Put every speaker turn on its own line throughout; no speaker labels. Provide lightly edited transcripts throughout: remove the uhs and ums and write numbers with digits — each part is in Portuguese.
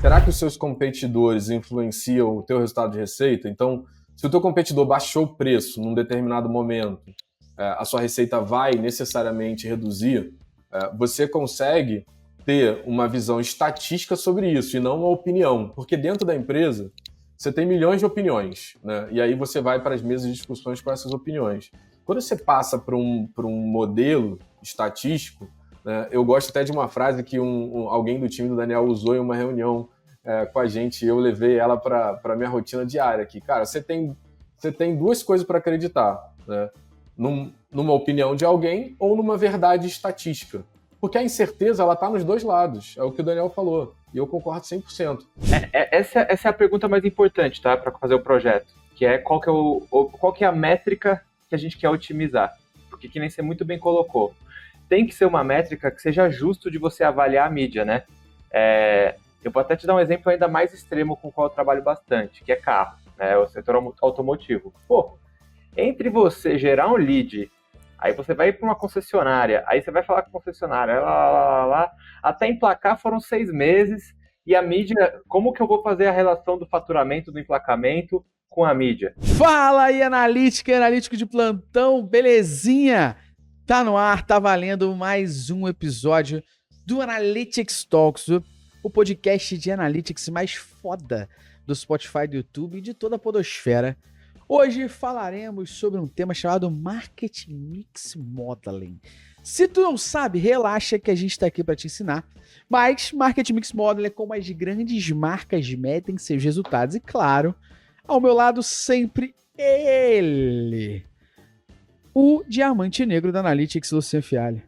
será que os seus competidores influenciam o teu resultado de receita? Então, se o teu competidor baixou o preço num determinado momento, a sua receita vai necessariamente reduzir, você consegue ter uma visão estatística sobre isso e não uma opinião, porque dentro da empresa você tem milhões de opiniões, né? E aí você vai para as mesas de discussões com essas opiniões. Quando você passa para um modelo estatístico, né, eu gosto até de uma frase que alguém do time do Daniel usou em uma reunião com a gente, e eu levei ela para a minha rotina diária aqui. Cara, você tem duas coisas para acreditar, né? Numa opinião de alguém ou numa verdade estatística. Porque a incerteza, ela tá nos dois lados. É o que o Daniel falou. E eu concordo 100%.
Essa é a pergunta mais importante, tá? Para fazer o projeto. Que é qual que é a métrica que a gente quer otimizar. Porque, que nem você muito bem colocou, tem que ser uma métrica que seja justo de você avaliar a mídia, né? Eu vou até te dar um exemplo ainda mais extremo com o qual eu trabalho bastante, que é carro, né? O setor automotivo. Pô, entre você gerar um lead, aí você vai para uma concessionária, aí você vai falar com a concessionária, até emplacar foram 6 meses, e a mídia, como que eu vou fazer a relação do faturamento, do emplacamento com a mídia?
Fala aí, analítico de plantão, belezinha? Tá no ar, tá valendo mais um episódio do Analytics Talks, o podcast de analytics mais foda do Spotify, do YouTube e de toda a podosfera. Hoje falaremos sobre um tema chamado Marketing Mix Modeling. Se tu não sabe, relaxa que a gente está aqui para te ensinar. Mas Marketing Mix Modeling é como as grandes marcas medem seus resultados. E claro, ao meu lado sempre ele, o diamante negro da Analytics, Luciano Fialho.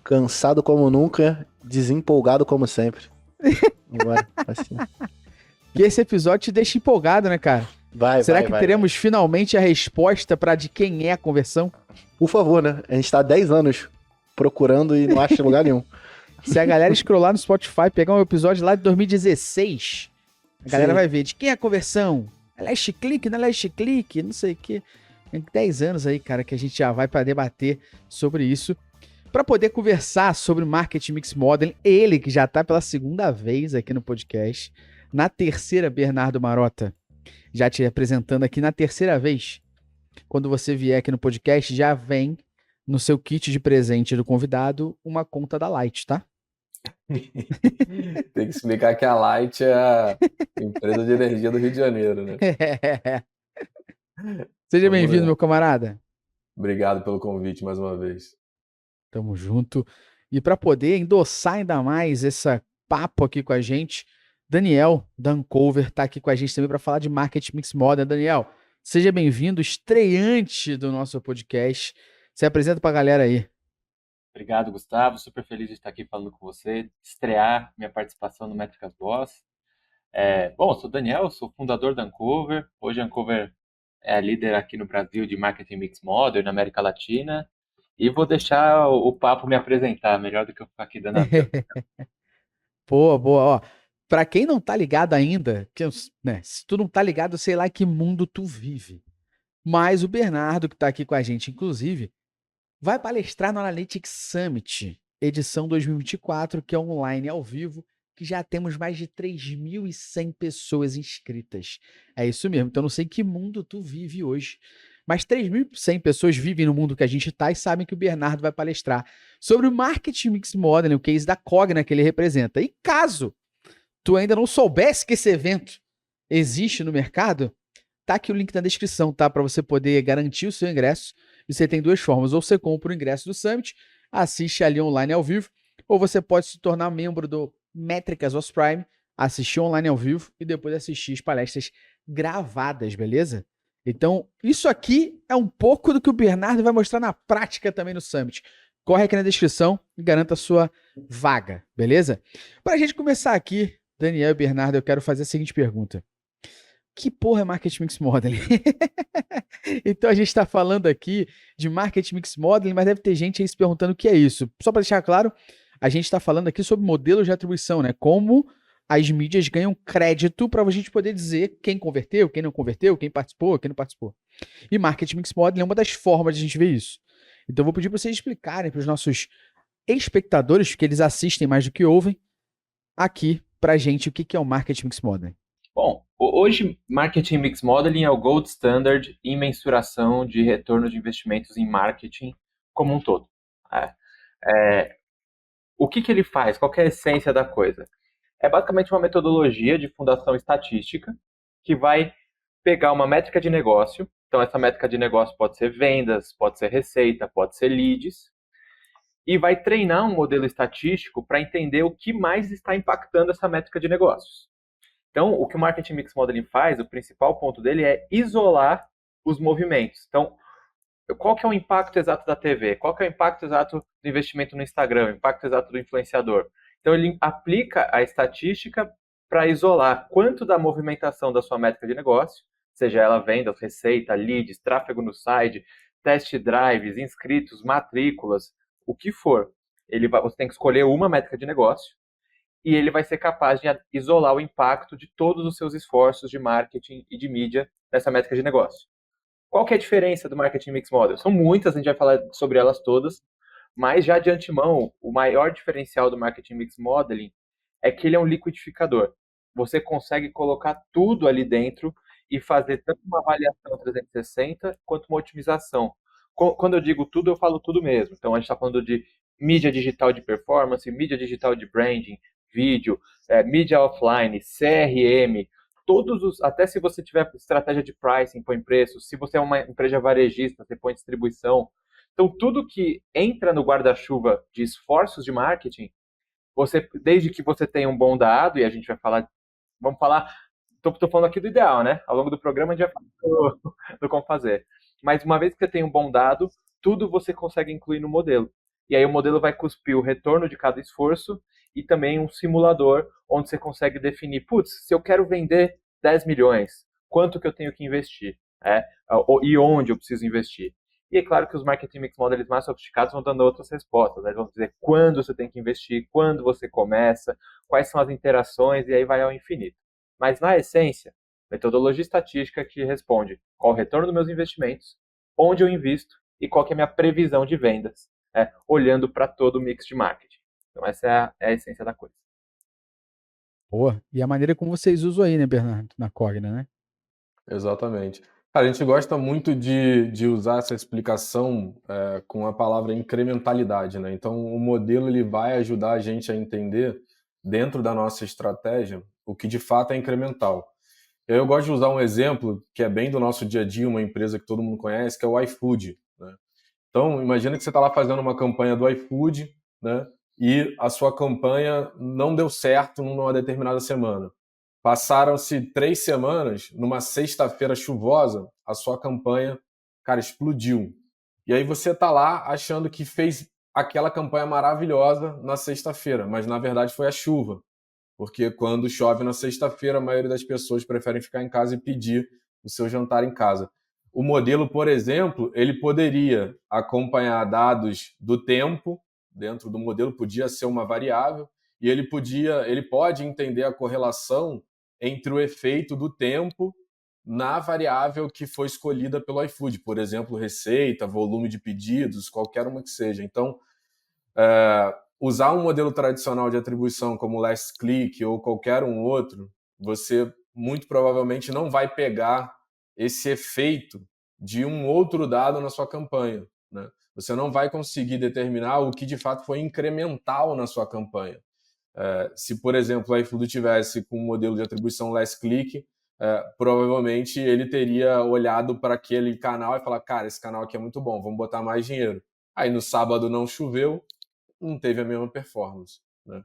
Cansado como nunca, desempolgado como sempre. Agora, assim.
Que esse episódio te deixa empolgado, né, cara? Será que teremos finalmente a resposta para de quem é a conversão?
Por favor, né? A gente tá há 10 anos procurando e não acha em lugar nenhum.
Se a galera scrollar no Spotify, pegar um episódio lá de 2016, a galera vai ver de quem é a conversão. É last click, não é last click, não sei o quê. Tem 10 anos aí, cara, que a gente já vai para debater sobre isso. Para poder conversar sobre Marketing Mix Modeling, ele que já tá pela segunda vez aqui no podcast. Na terceira, Bernardo Marota. Já te apresentando aqui na terceira vez. Quando você vier aqui no podcast, já vem no seu kit de presente do convidado uma conta da Light, tá?
Tem que explicar que a Light é a empresa de energia do Rio de Janeiro, né?
Seja bem-vindo, meu camarada.
Obrigado pelo convite mais uma vez.
Tamo junto. E para poder endossar ainda mais esse papo aqui com a gente, Daniel da Uncover tá aqui com a gente também para falar de Marketing Mix Modeling. Daniel, seja bem-vindo, estreante do nosso podcast. Se apresenta para a galera aí.
Obrigado, Gustavo. Super feliz de estar aqui falando com você, estrear minha participação no Métricas Boss. Bom, eu sou o Daniel, sou fundador da Uncover. Hoje a Uncover é a líder aqui no Brasil de Marketing Mix Modeling, na América Latina. E vou deixar o papo me apresentar, melhor do que eu ficar aqui dando a
Boa, ó. Pra quem não tá ligado ainda, né, se tu não tá ligado, sei lá que mundo tu vive. Mas o Bernardo, que tá aqui com a gente, inclusive, vai palestrar no Analytics Summit, edição 2024, que é online ao vivo, que já temos mais de 3.100 pessoas inscritas. É isso mesmo, então não sei que mundo tu vive hoje, mas 3.100 pessoas vivem no mundo que a gente tá e sabem que o Bernardo vai palestrar sobre o Marketing Mix Modeling, o case da Cogna que ele representa. E caso tu ainda não soubesse que esse evento existe no mercado, tá aqui o link na descrição, tá? Para você poder garantir o seu ingresso. E você tem duas formas. Ou você compra o ingresso do Summit, assiste ali online ao vivo, ou você pode se tornar membro do Métricas Boss Prime, assistir online ao vivo e depois assistir as palestras gravadas, beleza? Então, isso aqui é um pouco do que o Bernardo vai mostrar na prática também no Summit. Corre aqui na descrição e garanta a sua vaga, beleza? Para a gente começar aqui, Daniel e Bernardo, eu quero fazer a seguinte pergunta. Que porra é Marketing Mix Modeling? Então a gente está falando aqui de Marketing Mix Modeling, mas deve ter gente aí se perguntando o que é isso. Só para deixar claro, a gente está falando aqui sobre modelos de atribuição, né? Como as mídias ganham crédito para a gente poder dizer quem converteu, quem não converteu, quem participou, quem não participou. E Marketing Mix Modeling é uma das formas de a gente ver isso. Então eu vou pedir para vocês explicarem para os nossos espectadores, que eles assistem mais do que ouvem, aqui pra gente o que que é o Marketing Mix Modeling.
Bom, hoje Marketing Mix Modeling é o gold standard em mensuração de retorno de investimentos em marketing como um todo. É, o que que ele faz? Qual que é a essência da coisa? É basicamente uma metodologia de fundação estatística que vai pegar uma métrica de negócio. Então, essa métrica de negócio pode ser vendas, pode ser receita, pode ser leads, e vai treinar um modelo estatístico para entender o que mais está impactando essa métrica de negócios. Então, o que o Marketing Mix Modeling faz, o principal ponto dele é isolar os movimentos. Então, qual que é o impacto exato da TV? Qual que é o impacto exato do investimento no Instagram? O impacto exato do influenciador? Então, ele aplica a estatística para isolar quanto da movimentação da sua métrica de negócio, seja ela vendas, receita, leads, tráfego no site, test drives, inscritos, matrículas, o que for. Você tem que escolher uma métrica de negócio e ele vai ser capaz de isolar o impacto de todos os seus esforços de marketing e de mídia nessa métrica de negócio. Qual que é a diferença do Marketing Mix Model? São muitas, a gente vai falar sobre elas todas, mas já de antemão, o maior diferencial do Marketing Mix Modeling é que ele é um liquidificador. Você consegue colocar tudo ali dentro e fazer tanto uma avaliação 360 quanto uma otimização. Quando eu digo tudo, eu falo tudo mesmo. Então, a gente está falando de mídia digital de performance, mídia digital de branding, vídeo, mídia offline, CRM, até se você tiver estratégia de pricing, põe preço, se você é uma empresa varejista, você põe distribuição. Então, tudo que entra no guarda-chuva de esforços de marketing, desde que você tenha um bom dado, e a gente vai falar, vamos falar, estou falando aqui do ideal, né? Ao longo do programa a gente vai falar do como fazer. Mas uma vez que você tem um bom dado, tudo você consegue incluir no modelo. E aí o modelo vai cuspir o retorno de cada esforço e também um simulador onde você consegue definir, putz, se eu quero vender 10 milhões, quanto que eu tenho que investir? E onde eu preciso investir? E é claro que os Marketing Mix Models mais sofisticados vão dando outras respostas, né? Vão dizer quando você tem que investir, quando você começa, quais são as interações, e aí vai ao infinito. Mas na essência, metodologia estatística que responde qual o retorno dos meus investimentos, onde eu invisto e qual que é a minha previsão de vendas, olhando para todo o mix de marketing. Então essa é a essência da coisa.
Boa. E a maneira como vocês usam aí, né, Bernardo, na Cogna, né?
Exatamente. Cara, a gente gosta muito de usar essa explicação com a palavra incrementalidade, né? Então, o modelo ele vai ajudar a gente a entender, dentro da nossa estratégia, o que de fato é incremental. Eu gosto de usar um exemplo que é bem do nosso dia a dia, uma empresa que todo mundo conhece, que é o iFood, né? Então, imagina que você está lá fazendo uma campanha do iFood, né? E a sua campanha não deu certo numa determinada semana. Passaram-se 3 semanas, numa sexta-feira chuvosa, a sua campanha, cara, explodiu. E aí você tá lá achando que fez aquela campanha maravilhosa na sexta-feira, mas na verdade foi a chuva. Porque quando chove na sexta-feira, a maioria das pessoas preferem ficar em casa e pedir o seu jantar em casa. O modelo, por exemplo, ele poderia acompanhar dados do tempo, dentro do modelo podia ser uma variável, e ele pode entender a correlação entre o efeito do tempo na variável que foi escolhida pelo iFood, por exemplo, receita, volume de pedidos, qualquer uma que seja. Então, usar um modelo tradicional de atribuição como o Last Click ou qualquer um outro, você muito provavelmente não vai pegar esse efeito de um outro dado na sua campanha, né? Você não vai conseguir determinar o que de fato foi incremental na sua campanha. Se, por exemplo, o iFood tivesse com um modelo de atribuição last click, provavelmente ele teria olhado para aquele canal e falar, cara, esse canal aqui é muito bom, vamos botar mais dinheiro. Aí no sábado não choveu, não teve a mesma performance, né?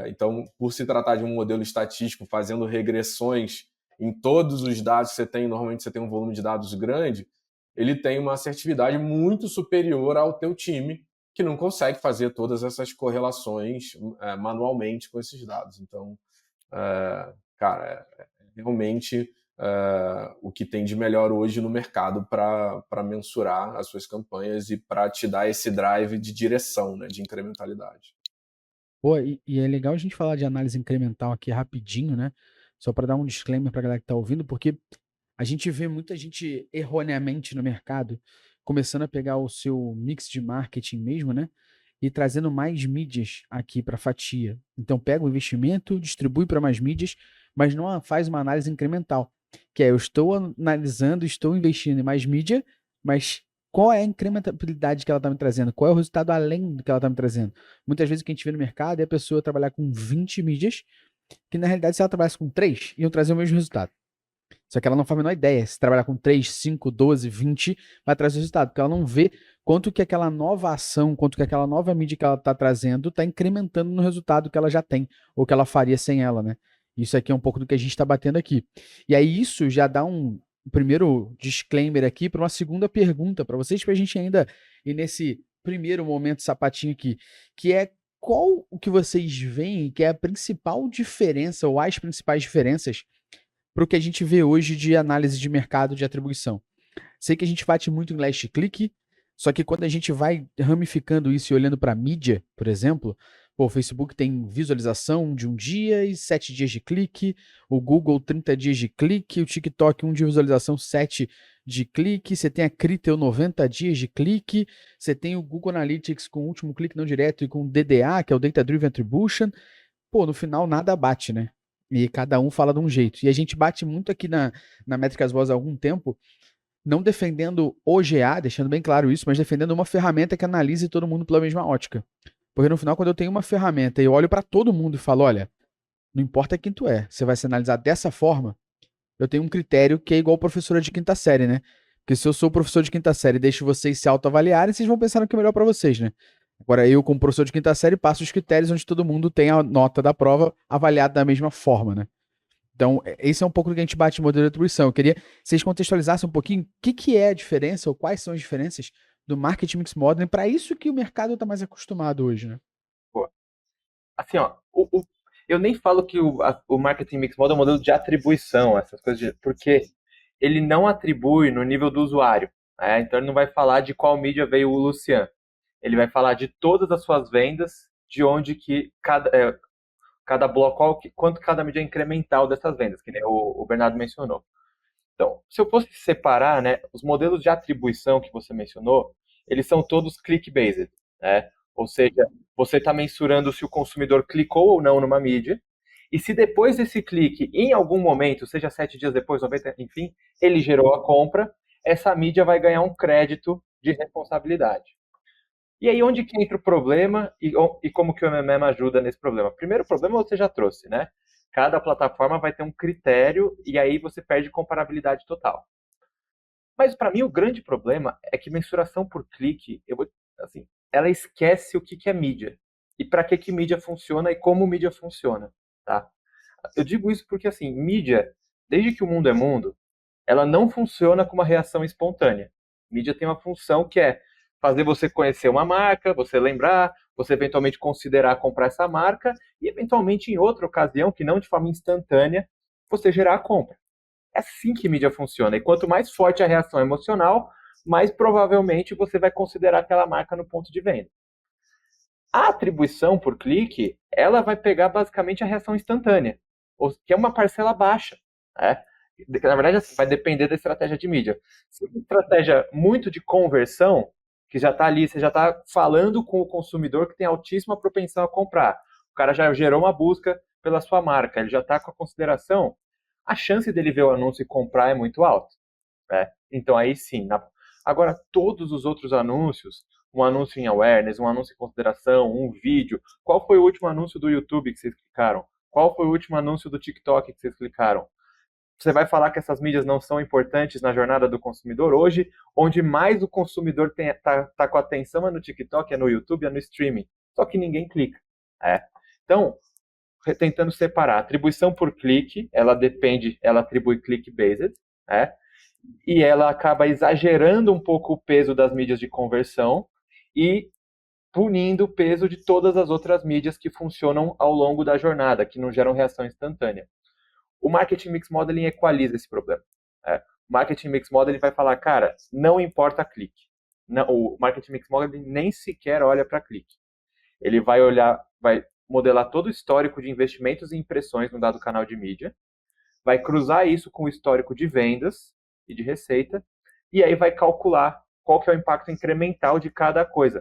Então, por se tratar de um modelo estatístico fazendo regressões em todos os dados que você tem, normalmente você tem um volume de dados grande, ele tem uma assertividade muito superior ao teu time, que não consegue fazer todas essas correlações manualmente com esses dados. Então, cara, realmente o que tem de melhor hoje no mercado para mensurar as suas campanhas e para te dar esse drive de direção, né, de incrementalidade.
Pô, e é legal a gente falar de análise incremental aqui rapidinho, né? Só para dar um disclaimer para a galera que está ouvindo, porque a gente vê muita gente erroneamente no mercado começando a pegar o seu mix de marketing mesmo, né? e trazendo mais mídias aqui para a fatia. Então pega o investimento, distribui para mais mídias, mas não faz uma análise incremental, que é eu estou analisando, estou investindo em mais mídia, mas qual é a incrementabilidade que ela está me trazendo? Qual é o resultado além do que ela está me trazendo? Muitas vezes o que a gente vê no mercado é a pessoa trabalhar com 20 mídias, que na realidade se ela trabalhasse com 3, iam trazer o mesmo resultado. Só que ela não faz a menor ideia. Se trabalhar com 3, 5, 12, 20, vai trazer resultado. Porque ela não vê quanto que aquela nova ação, quanto que aquela nova mídia que ela está trazendo está incrementando no resultado que ela já tem, ou que ela faria sem ela, né? Isso aqui é um pouco do que a gente está batendo aqui. E aí isso já dá um primeiro disclaimer aqui para uma segunda pergunta para vocês, para a gente ainda ir nesse primeiro momento sapatinho aqui, que é qual o que vocês veem que é a principal diferença, ou as principais diferenças, para o que a gente vê hoje de análise de mercado de atribuição. Sei que a gente bate muito em last click, só que quando a gente vai ramificando isso e olhando para a mídia, por exemplo, o Facebook tem visualização de 1 dia e 7 dias de clique, o Google 30 dias de clique, o TikTok 1 dia de visualização, 7 de clique, você tem a Criteo 90 dias de clique, você tem o Google Analytics com o último clique não direto e com o DDA, que é o Data Driven Attribution. Pô, no final nada bate, né? E cada um fala de um jeito. E a gente bate muito aqui na Métricas Boas há algum tempo, não defendendo o GA, deixando bem claro isso, mas defendendo uma ferramenta que analise todo mundo pela mesma ótica. Porque no final, quando eu tenho uma ferramenta e eu olho para todo mundo e falo, olha, não importa quem tu é, você vai se analisar dessa forma, eu tenho um critério que é igual professora de quinta série, né? Porque se eu sou professor de quinta série e deixo vocês se autoavaliarem, vocês vão pensar no que é melhor para vocês, né? Agora, eu, como professor de quinta série, passo os critérios onde todo mundo tem a nota da prova avaliada da mesma forma, né? Então, esse é um pouco do que a gente bate em modelo de atribuição. Eu queria que vocês contextualizassem um pouquinho o que é a diferença, ou quais são as diferenças do Marketing Mix Modeling, para isso que o mercado está mais acostumado hoje, né?
Pô, assim, ó, eu nem falo que o Marketing Mix Model é um modelo de atribuição, essas coisas, porque ele não atribui no nível do usuário, né? Então ele não vai falar de qual mídia veio o Lucian. Ele vai falar de todas as suas vendas, de onde que cada bloco, quanto cada mídia é incremental dessas vendas, que nem o Bernardo mencionou. Então, se eu fosse separar, né, os modelos de atribuição que você mencionou, eles são todos click-based, né? Ou seja, você está mensurando se o consumidor clicou ou não numa mídia, e se depois desse clique, em algum momento, seja 7 dias depois, 90, enfim, ele gerou a compra, essa mídia vai ganhar um crédito de responsabilidade. E aí, onde que entra o problema e como que o MMM ajuda nesse problema? Primeiro problema você já trouxe, né? Cada plataforma vai ter um critério e aí você perde comparabilidade total. Mas para mim o grande problema é que mensuração por clique, ela esquece o que é mídia e para que mídia funciona e como mídia funciona, tá? Eu digo isso porque assim, mídia, desde que o mundo é mundo, ela não funciona com uma reação espontânea. Mídia tem uma função que é fazer você conhecer uma marca, você lembrar, você eventualmente considerar comprar essa marca e eventualmente em outra ocasião, que não de forma instantânea, você gerar a compra. É assim que mídia funciona. E quanto mais forte a reação emocional, mais provavelmente você vai considerar aquela marca no ponto de venda. A atribuição por clique, ela vai pegar basicamente a reação instantânea, que é uma parcela baixa, né? Na verdade, assim, vai depender da estratégia de mídia. Se é uma estratégia muito de conversão, que já está ali, você já está falando com o consumidor que tem altíssima propensão a comprar. O cara já gerou uma busca pela sua marca, ele já está com a consideração, a chance dele ver o anúncio e comprar é muito alta, né? Então aí sim. Agora, todos os outros anúncios, um anúncio em awareness, um anúncio em consideração, um vídeo, qual foi o último anúncio do YouTube que vocês clicaram? Qual foi o último anúncio do TikTok que vocês clicaram? Você vai falar que essas mídias não são importantes na jornada do consumidor? Hoje, onde mais o consumidor tá com atenção é no TikTok, é no YouTube, é no streaming. Só que ninguém clica. Então, tentando separar. Atribuição por clique, ela atribui click-based, e ela acaba exagerando um pouco o peso das mídias de conversão e punindo o peso de todas as outras mídias que funcionam ao longo da jornada, que não geram reação instantânea. O Marketing Mix Modeling equaliza esse problema. O Marketing Mix Modeling vai falar, cara, não importa clique. Não, o Marketing Mix Modeling nem sequer olha para clique. Ele vai modelar todo o histórico de investimentos e impressões no dado canal de mídia, vai cruzar isso com o histórico de vendas e de receita, e aí vai calcular qual que é o impacto incremental de cada coisa.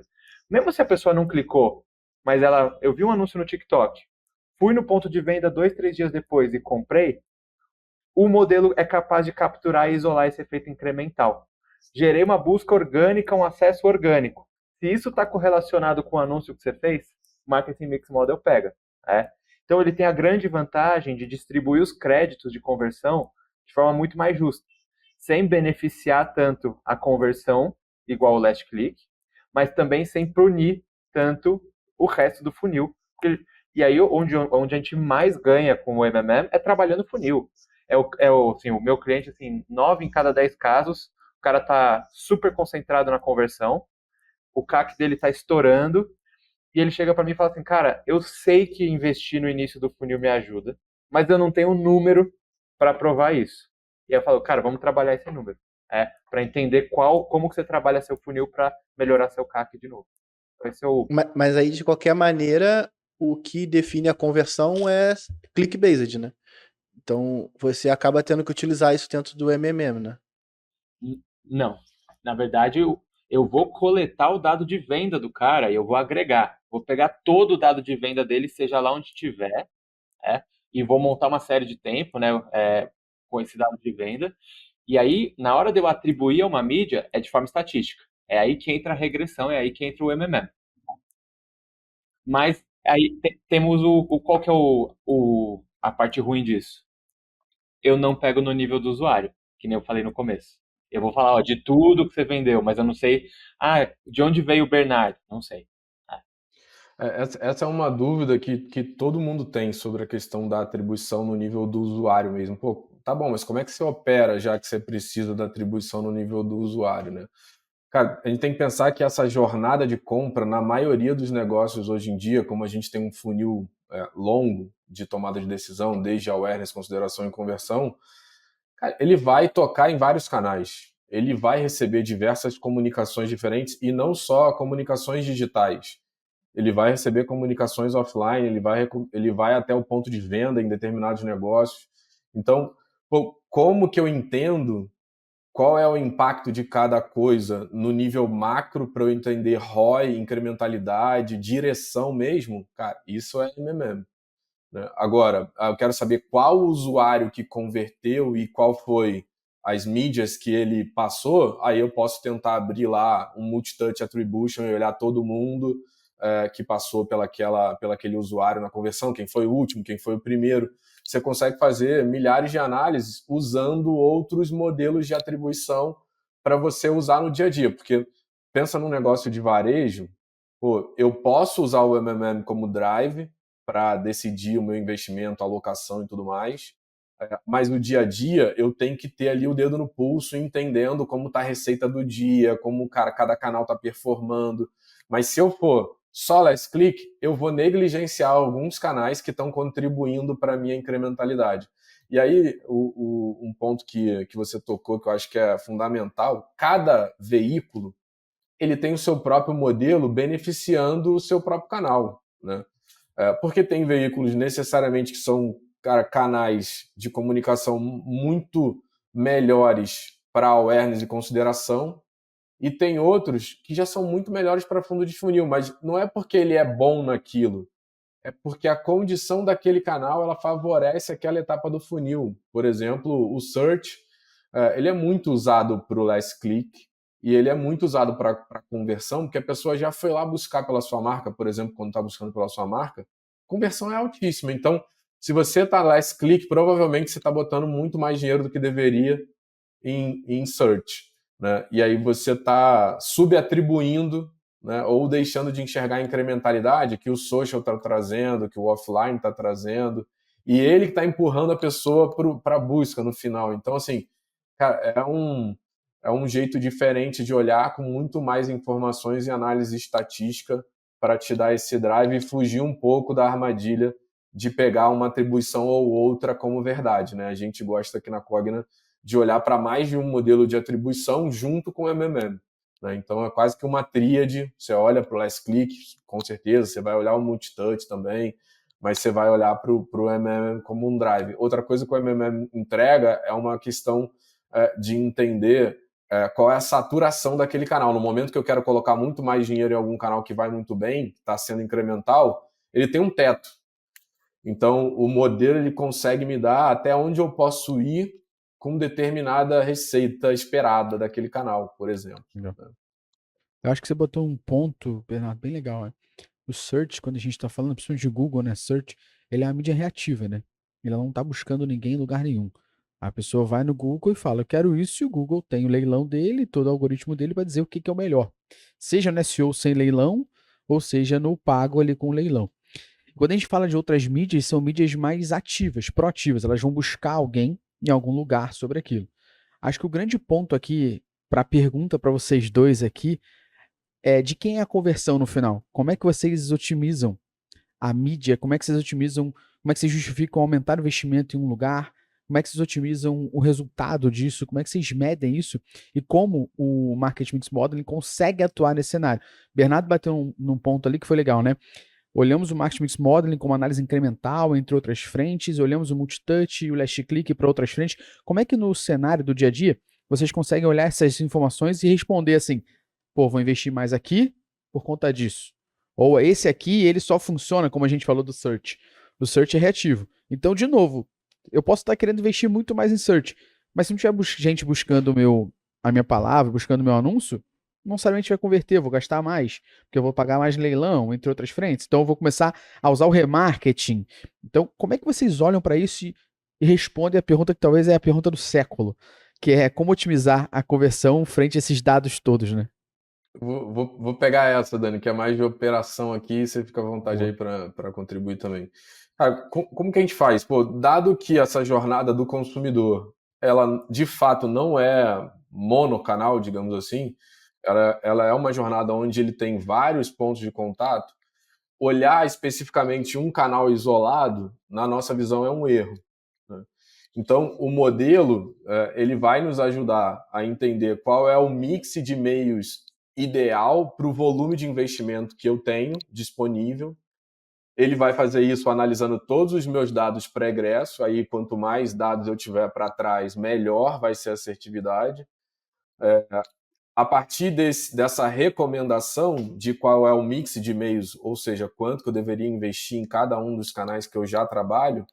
Mesmo se a pessoa não clicou, mas eu vi um anúncio no TikTok, fui no ponto de venda 2, 3 dias depois e comprei, o modelo é capaz de capturar e isolar esse efeito incremental. Gerei uma busca orgânica, um acesso orgânico. Se isso está correlacionado com o anúncio que você fez, o Marketing Mix Model pega. Né? Então ele tem a grande vantagem de distribuir os créditos de conversão de forma muito mais justa, sem beneficiar tanto a conversão, igual o last click, mas também sem punir tanto o resto do funil. E aí onde a gente mais ganha com o MMM é trabalhando o funil. Assim, o meu cliente, assim, 9 em cada 10 casos, o cara tá super concentrado na conversão, o CAC dele tá estourando, e ele chega para mim e fala assim, cara, eu sei que investir no início do funil me ajuda, mas eu não tenho um número para provar isso. E aí eu falo, cara, vamos trabalhar esse número, para entender como que você trabalha seu funil para melhorar seu CAC de novo. Esse é o
Mas aí, de qualquer maneira, o que define a conversão é click-based, né? Então, você acaba tendo que utilizar isso dentro do MMM, né?
Não. Na verdade, eu vou coletar o dado de venda do cara e eu vou agregar. Vou pegar todo o dado de venda dele, seja lá onde estiver, e vou montar uma série de tempo, né, com esse dado de venda. E aí, na hora de eu atribuir a uma mídia, é de forma estatística. É aí que entra a regressão, é aí que entra o MMM. Mas aí temos qual que é a parte ruim disso? Eu não pego no nível do usuário, que nem eu falei no começo. Eu vou falar, ó, de tudo que você vendeu, mas eu não sei, de onde veio o Bernardo? Não sei.
Essa é uma dúvida que todo mundo tem sobre a questão da atribuição no nível do usuário mesmo. Pô, tá bom, mas como é que você opera já que você precisa da atribuição no nível do usuário, né? Cara, a gente tem que pensar que essa jornada de compra, na maioria dos negócios hoje em dia, como a gente tem um funil longo de tomada de decisão, desde awareness, consideração e conversão, cara, ele vai tocar em vários canais. Ele vai receber diversas comunicações diferentes e não só comunicações digitais. Ele vai receber comunicações offline, ele vai até o ponto de venda em determinados negócios. Então, pô, como que eu entendo qual é o impacto de cada coisa no nível macro para eu entender ROI, incrementalidade, direção mesmo? Cara, isso é MMM. Né? Agora, eu quero saber qual usuário que converteu e qual foi as mídias que ele passou, aí eu posso tentar abrir lá um multi-touch attribution e olhar todo mundo que passou pelaquele usuário na conversão, quem foi o último, quem foi o primeiro. Você consegue fazer milhares de análises usando outros modelos de atribuição para você usar no dia a dia, porque pensa num negócio de varejo, pô, eu posso usar o MMM como drive para decidir o meu investimento, alocação e tudo mais, mas no dia a dia eu tenho que ter ali o dedo no pulso, entendendo como está a receita do dia, como cada canal está performando. Mas se eu for só last click, eu vou negligenciar alguns canais que estão contribuindo para a minha incrementalidade. E aí, um ponto que você tocou, que eu acho que é fundamental, cada veículo ele tem o seu próprio modelo beneficiando o seu próprio canal, né? Porque tem veículos necessariamente que são canais de comunicação muito melhores para awareness e consideração, e tem outros que já são muito melhores para fundo de funil, mas não é porque ele é bom naquilo, é porque a condição daquele canal ela favorece aquela etapa do funil. Por exemplo, o search, ele é muito usado para o last click e ele é muito usado para conversão, porque a pessoa já foi lá buscar pela sua marca, por exemplo, quando está buscando pela sua marca, a conversão é altíssima. Então, se você está last click, provavelmente você está botando muito mais dinheiro do que deveria em search. Né? E aí você está subatribuindo, né, ou deixando de enxergar a incrementalidade que o social está trazendo, que o offline está trazendo, e ele que está empurrando a pessoa para a busca no final. Então, assim, cara, é um jeito diferente de olhar com muito mais informações e análise estatística para te dar esse drive e fugir um pouco da armadilha de pegar uma atribuição ou outra como verdade. Né? A gente gosta aqui na Cogna de olhar para mais de um modelo de atribuição junto com o MMM. Né? Então é quase que uma tríade. Você olha para o last click, com certeza, você vai olhar o multi-touch também, mas você vai olhar para o MMM como um drive. Outra coisa que o MMM entrega é uma questão de entender qual é a saturação daquele canal. No momento que eu quero colocar muito mais dinheiro em algum canal que vai muito bem, está sendo incremental, ele tem um teto. Então, o modelo ele consegue me dar até onde eu posso ir com determinada receita esperada daquele canal, por exemplo.
Legal. Eu acho que você botou um ponto, Bernardo, bem legal, né? O search, quando a gente está falando, principalmente de Google, né? Search, ele é uma mídia reativa, né? Ele não está buscando ninguém em lugar nenhum. A pessoa vai no Google e fala, eu quero isso, e o Google tem o leilão dele, todo o algoritmo dele para dizer o que que é o melhor. Seja no SEO sem leilão, ou seja no pago ali com leilão. Quando a gente fala de outras mídias, são mídias mais ativas, proativas. Elas vão buscar alguém em algum lugar sobre aquilo. Acho que o grande ponto aqui, para a pergunta para vocês dois aqui, é de quem é a conversão no final? Como é que vocês otimizam a mídia? Como é que vocês otimizam, como é que vocês justificam aumentar o investimento em um lugar? Como é que vocês otimizam o resultado disso? Como é que vocês medem isso? E como o Marketing Mix Modeling consegue atuar nesse cenário? Bernardo bateu num ponto ali que foi legal, né? Olhamos o Marketing Mix Modeling como análise incremental, entre outras frentes, olhamos o multitouch e o last click para outras frentes. Como é que no cenário do dia a dia vocês conseguem olhar essas informações e responder assim, pô, vou investir mais aqui por conta disso. Ou esse aqui, ele só funciona, como a gente falou do search. O search é reativo. Então, de novo, eu posso estar querendo investir muito mais em search, mas se não tiver gente buscando a minha palavra, buscando o meu anúncio, não necessariamente vai converter, eu vou gastar mais, porque eu vou pagar mais leilão, entre outras frentes. Então, eu vou começar a usar o remarketing. Então, como é que vocês olham para isso e respondem a pergunta que talvez é a pergunta do século, que é como otimizar a conversão frente a esses dados todos, né?
Vou pegar essa, Dani, que é mais de operação aqui, você fica à vontade
Boa.
aí para contribuir também. Cara, como que a gente faz? Pô, dado que essa jornada do consumidor, ela de fato não é monocanal, digamos assim, ela é uma jornada onde ele tem vários pontos de contato, olhar especificamente um canal isolado, na nossa visão, é um erro, né? Então, o modelo ele vai nos ajudar a entender qual é o mix de meios ideal para o volume de investimento que eu tenho disponível. Ele vai fazer isso analisando todos os meus dados pregresso. Aí, quanto mais dados eu tiver para trás, melhor vai ser a assertividade. A partir dessa recomendação de qual é o mix de meios, ou seja, quanto que eu deveria investir em cada um dos canais que eu já trabalho,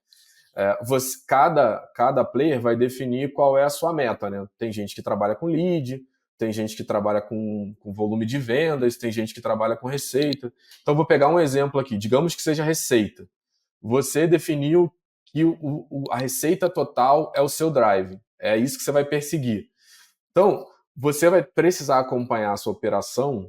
cada player vai definir qual é a sua meta, né? Tem gente que trabalha com lead, tem gente que trabalha com volume de vendas, tem gente que trabalha com receita. Então, vou pegar um exemplo aqui. Digamos que seja receita. Você definiu que a receita total é o seu drive. É isso que você vai perseguir. Então, você vai precisar acompanhar a sua operação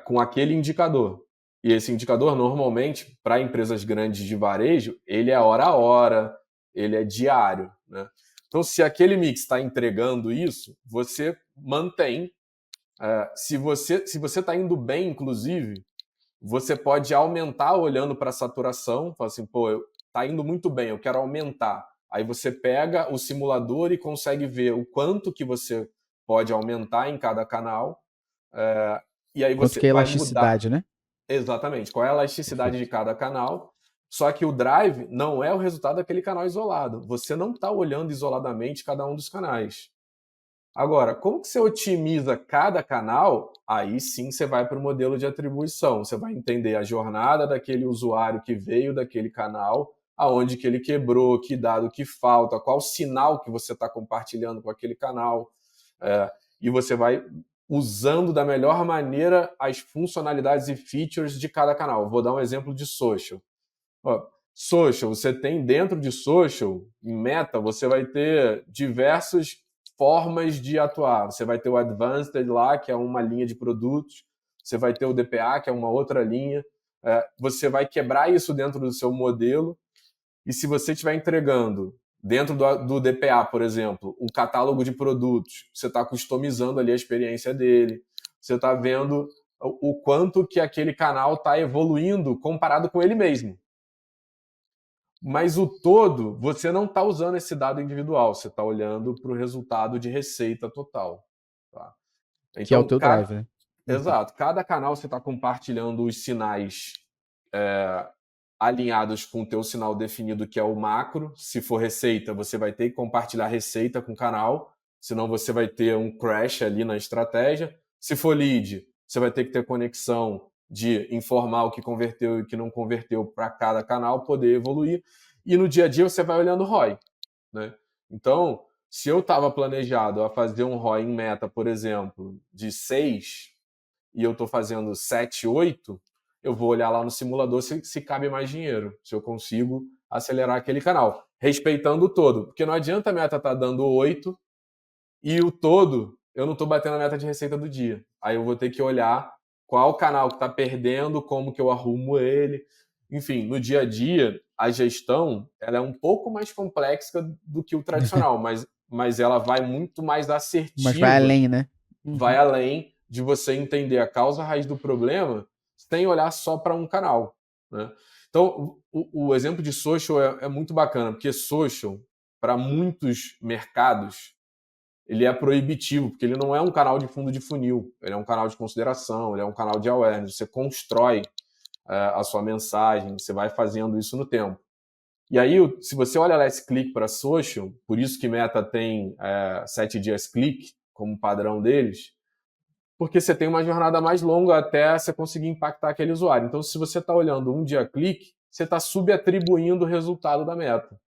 com aquele indicador. E esse indicador, normalmente, para empresas grandes de varejo, ele é hora a hora, ele é diário, né? Então, se aquele mix está entregando isso, você mantém. Se você está indo bem, inclusive, você pode aumentar olhando para a saturação, fala assim, pô, está indo muito bem, eu quero aumentar. Aí você pega o simulador e consegue ver o quanto que você pode aumentar em cada canal, e aí
Quanto
você
que é a
vai mudar.
elasticidade, né?
Exatamente. Qual é a elasticidade de
Perfeito.
cada canal? Só que o drive não é o resultado daquele canal isolado. Você não está olhando isoladamente cada um dos canais. Agora, como que você otimiza cada canal? Aí sim você vai para o modelo de atribuição. Você vai entender a jornada daquele usuário que veio daquele canal, aonde que ele quebrou, que dado que falta, qual sinal que você está compartilhando com aquele canal. E você vai usando da melhor maneira as funcionalidades e features de cada canal. Vou dar um exemplo de social. Social, você tem dentro de social, em meta, você vai ter diversas formas de atuar. Você vai ter o Advanced lá, que é uma linha de produtos. Você vai ter o DPA, que é uma outra linha. Você vai quebrar isso dentro do seu modelo. E se você estiver entregando dentro do DPA, por exemplo, um catálogo de produtos, você está customizando ali a experiência dele. Você está vendo o quanto que aquele canal está evoluindo comparado com ele mesmo. Mas o todo, você não está usando esse dado individual, você está olhando para o resultado de receita total. Tá?
Que é o
Então,
teu drive, né?
exato, cada canal você está compartilhando os sinais alinhados com o teu sinal definido, que é o macro. Se for receita, você vai ter que compartilhar receita com o canal. senão você vai ter um crash ali na estratégia. Se for lead, você vai ter que ter conexão de informar o que converteu e o que não converteu para cada canal poder evoluir. E no dia a dia você vai olhando o ROI, né? Então, se eu estava planejado a fazer um ROI em meta, por exemplo, de 6 e eu estou fazendo 7, 8, eu vou olhar lá no simulador se cabe mais dinheiro, se eu consigo acelerar aquele canal, respeitando o todo. Porque não adianta a meta estar dando 8 e o todo eu não estou batendo a meta de receita do dia. Aí eu vou ter que olhar qual canal que está perdendo, como que eu arrumo ele. Enfim, no dia a dia, a gestão ela é um pouco mais complexa do que o tradicional, mas ela vai muito mais assertiva.
Mas vai além, né?
Vai além de você entender a causa raiz do problema sem olhar só para um canal, né? Então, o exemplo de social é muito bacana, porque social, para muitos mercados, ele é proibitivo, porque ele não é um canal de fundo de funil, ele é um canal de consideração, ele é um canal de awareness, você constrói a sua mensagem, você vai fazendo isso no tempo. E aí, se você olha Last Click para social, por isso que Meta tem 7 dias click como padrão deles, porque você tem uma jornada mais longa até você conseguir impactar aquele usuário. Então, se você está olhando um dia clique, você está subatribuindo o resultado da meta.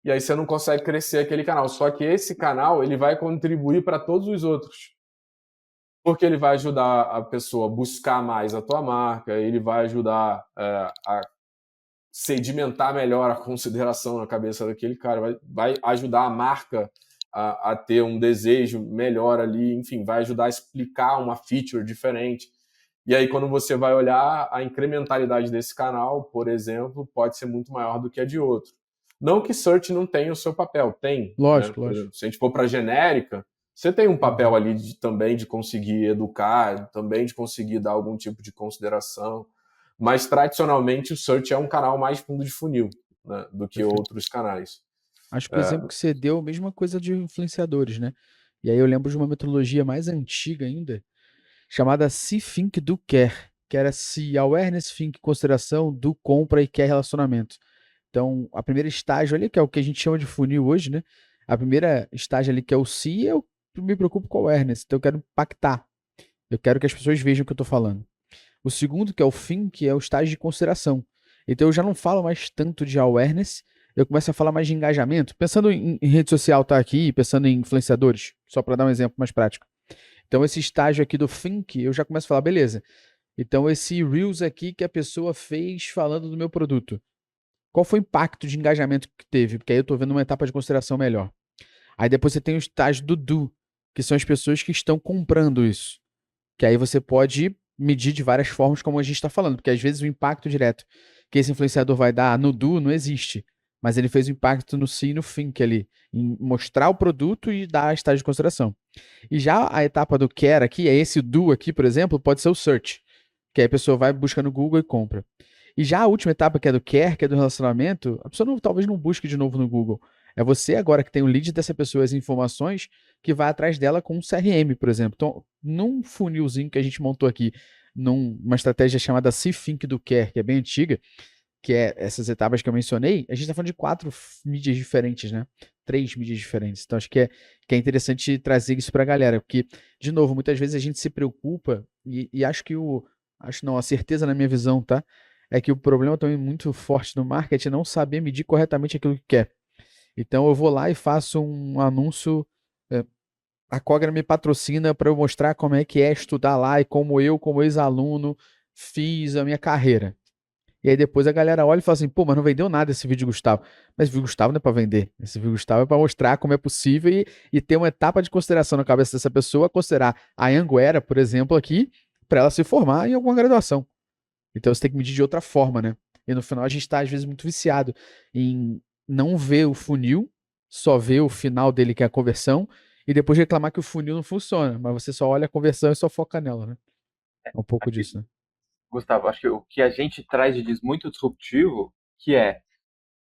E aí você não consegue crescer aquele canal. Só que esse canal ele vai contribuir para todos os outros. Porque ele vai ajudar a pessoa a buscar mais a tua marca, ele vai ajudar a sedimentar melhor a consideração na cabeça daquele cara, vai ajudar a marca a ter um desejo melhor ali, enfim, vai ajudar a explicar uma feature diferente. E aí, quando você vai olhar, a incrementalidade desse canal, por exemplo, pode ser muito maior do que a de outro. Não que search não tenha o seu papel, tem.
Lógico,
né?
lógico.
Se a gente for para genérica, você tem um papel ali também de conseguir educar, também de conseguir dar algum tipo de consideração. Mas, tradicionalmente, o search é um canal mais fundo de funil, né, do que outros canais.
Acho que o exemplo que você deu é a mesma coisa de influenciadores, né? E aí eu lembro de uma metodologia mais antiga ainda, chamada See, Think, Do, Care, que era See, Awareness, Think, Consideração, Do, Compra e Care, Relacionamento. Então, a primeira estágio ali, que é o que a gente chama de funil hoje, né? A primeira estágio ali, que é o See, eu me preocupo com o Awareness, então eu quero impactar. Eu quero que as pessoas vejam o que eu estou falando. O segundo, que é o Think, é o estágio de consideração. Então eu já não falo mais tanto de awareness, eu começo a falar mais de engajamento. Pensando em rede social, tá aqui, pensando em influenciadores, só para dar um exemplo mais prático. Então esse estágio aqui do Think, eu já começo a falar, beleza. Então esse Reels aqui que a pessoa fez falando do meu produto. Qual foi o impacto de engajamento que teve? Porque aí eu estou vendo uma etapa de consideração melhor. Aí depois você tem o estágio do Do, que são as pessoas que estão comprando isso. Que aí você pode medir de várias formas, como a gente está falando, porque às vezes o impacto direto que esse influenciador vai dar no Do não existe, mas ele fez o impacto no See e no Think ali, em mostrar o produto e dar a estágio de consideração. E já a etapa do Care aqui, é esse Do aqui, por exemplo, pode ser o Search, que aí a pessoa vai, busca no Google e compra. E já a última etapa, que é do Care, que é do relacionamento, a pessoa talvez não busque de novo no Google. É você agora que tem o lead dessa pessoa, as informações, que vai atrás dela com um CRM, por exemplo. Então, num funilzinho que a gente montou aqui, numa estratégia chamada See, Think, Do, Care, que é bem antiga, que é essas etapas que eu mencionei, a gente está falando de 4 mídias diferentes, né? 3 mídias diferentes. Então, acho que é interessante trazer isso para a galera, porque, de novo, muitas vezes a gente se preocupa e acho que a certeza na minha visão, tá? É que o problema também muito forte no marketing é não saber medir corretamente aquilo que quer. Então eu vou lá e faço um anúncio, a Cogna me patrocina para eu mostrar como é que é estudar lá e como eu, como ex-aluno, fiz a minha carreira. E aí depois a galera olha e fala assim, pô, mas não vendeu nada esse vídeo, Gustavo. Mas esse vídeo Gustavo não é para vender. Esse vídeo Gustavo é para mostrar como é possível e ter uma etapa de consideração na cabeça dessa pessoa, considerar a Anguera, por exemplo, aqui, para ela se formar em alguma graduação. Então você tem que medir de outra forma, né? E no final a gente está, às vezes, muito viciado em não ver o funil, só ver o final dele, que é a conversão, e depois reclamar que o funil não funciona, mas você só olha a conversão e só foca nela, né? É um pouco disso, né?
Gustavo, acho que o que a gente traz de muito disruptivo, que é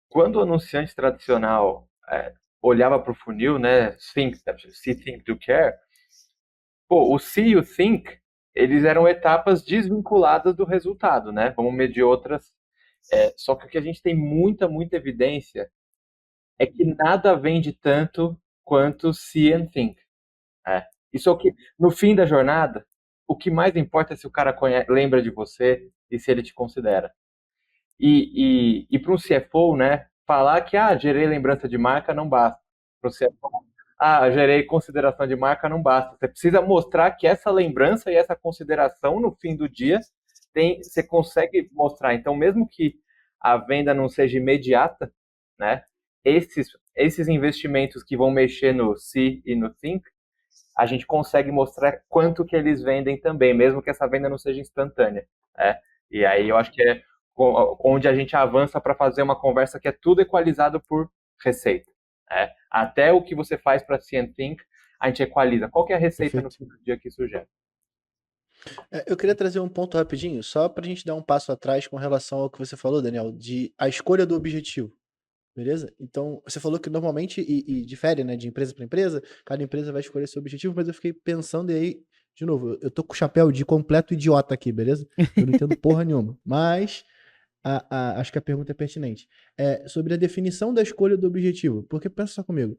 quando o anunciante tradicional olhava para o funil, né, See, Think, Do, Care, pô, o See e o Think, eles eram etapas desvinculadas do resultado, né? Vamos medir outras. Só que o que a gente tem muita evidência é que nada vende tanto quanto see and think. Isso é o que, no fim da jornada, o que mais importa é se o cara lembra de você e se ele te considera. E para um CFO, né, falar que gerei lembrança de marca não basta. Para o CFO, gerei consideração de marca não basta. Você precisa mostrar que essa lembrança e essa consideração no fim do dia você consegue mostrar. Então, mesmo que a venda não seja imediata, né, esses investimentos que vão mexer no see e no think, a gente consegue mostrar quanto que eles vendem também, mesmo que essa venda não seja instantânea. E aí eu acho que é onde a gente avança para fazer uma conversa que é tudo equalizado por receita. Até o que você faz para see and think, a gente equaliza. Qual que é a receita no fim do dia que isso gera?
Eu queria trazer um ponto rapidinho, só para a gente dar um passo atrás com relação ao que você falou, Daniel, de a escolha do objetivo. Beleza? Então, você falou que normalmente, e difere, né, de empresa para empresa, cada empresa vai escolher seu objetivo, mas eu fiquei pensando, e aí, de novo, eu tô com o chapéu de completo idiota aqui, beleza? Eu não entendo porra nenhuma, mas acho que a pergunta é pertinente. Sobre a definição da escolha do objetivo, porque pensa só comigo,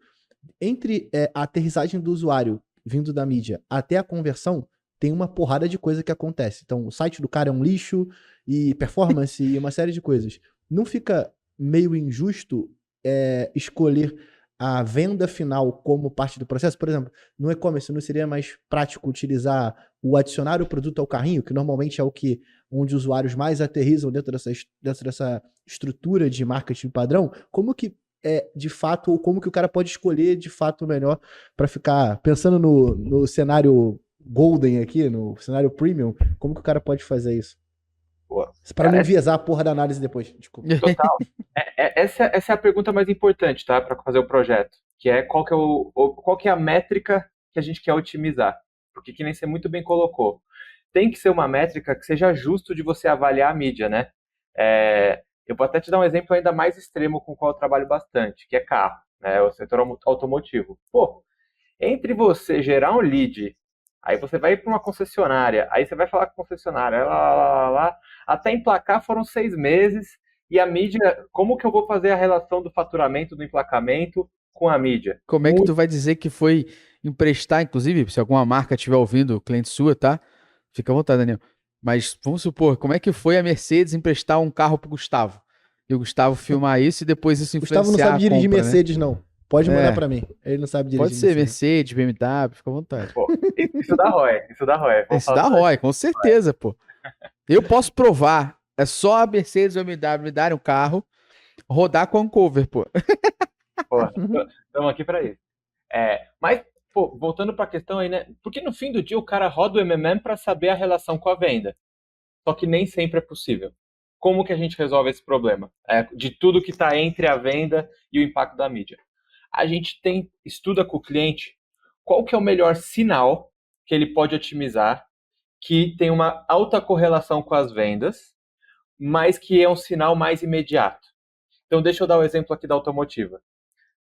entre a aterrissagem do usuário vindo da mídia até a conversão, tem uma porrada de coisa que acontece. Então, o site do cara é um lixo, e performance, e uma série de coisas. Não fica meio injusto escolher a venda final como parte do processo? Por exemplo, no e-commerce não seria mais prático utilizar o adicionar o produto ao carrinho, que normalmente é onde os usuários mais aterrissam dentro dessa estrutura de marketing padrão? Como que de fato, ou como que o cara pode escolher de fato o melhor para ficar pensando no cenário golden aqui, no cenário premium, como que o cara pode fazer isso? Para não enviesar a porra da análise depois. Desculpa.
Total. Essa é a pergunta mais importante, tá? Para fazer o projeto. Que é qual que é a métrica que a gente quer otimizar. Porque que nem você muito bem colocou. Tem que ser uma métrica que seja justo de você avaliar a mídia, né? Eu vou até te dar um exemplo ainda mais extremo com o qual eu trabalho bastante, que é carro, né? O setor automotivo. Entre você gerar um lead, aí você vai para uma concessionária, aí você vai falar com a concessionária, até emplacar foram 6 meses, e a mídia, como que eu vou fazer a relação do faturamento do emplacamento com a mídia?
Como é que tu vai dizer que foi emprestar, inclusive, se alguma marca estiver ouvindo, cliente sua, tá? Fica à vontade, Daniel. Mas vamos supor, como é que foi a Mercedes emprestar um carro pro Gustavo? E o Gustavo filmar isso e depois isso influenciar
Gustavo não sabe dirigir
compra,
Mercedes,
né?
não. Pode mandar pra mim. Ele não sabe dirigir.
Pode ser Mercedes, BMW, fica à vontade.
Isso dá ROI.
Isso dá ROI, com certeza, pô. Eu posso provar. É só a Mercedes ou a BMW me darem um carro, rodar com cover, pô.
Estamos aqui para isso. Mas, voltando para a questão aí, né? Porque no fim do dia o cara roda o MMM para saber a relação com a venda. Só que nem sempre é possível. Como que a gente resolve esse problema? De tudo que está entre a venda e o impacto da mídia. A gente estuda com o cliente qual que é o melhor sinal que ele pode otimizar, que tem uma alta correlação com as vendas, mas que é um sinal mais imediato. Então, deixa eu dar o exemplo aqui da automotiva.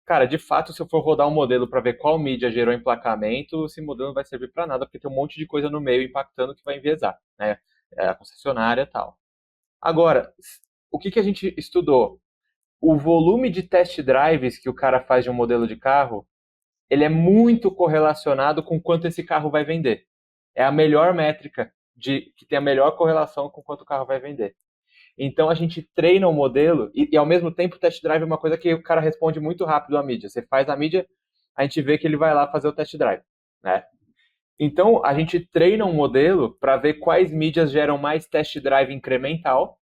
Cara, de fato, se eu for rodar um modelo para ver qual mídia gerou emplacamento, esse modelo não vai servir para nada, porque tem um monte de coisa no meio impactando que vai enviesar, né? A concessionária e tal. Agora, o que a gente estudou? O volume de test drives que o cara faz de um modelo de carro, ele é muito correlacionado com quanto esse carro vai vender. É a melhor métrica que tem a melhor correlação com quanto o carro vai vender. Então a gente treina o modelo e ao mesmo tempo o test drive é uma coisa que o cara responde muito rápido à mídia. Você faz a mídia, a gente vê que ele vai lá fazer o test drive, né? Então a gente treina um modelo para ver quais mídias geram mais test drive incremental.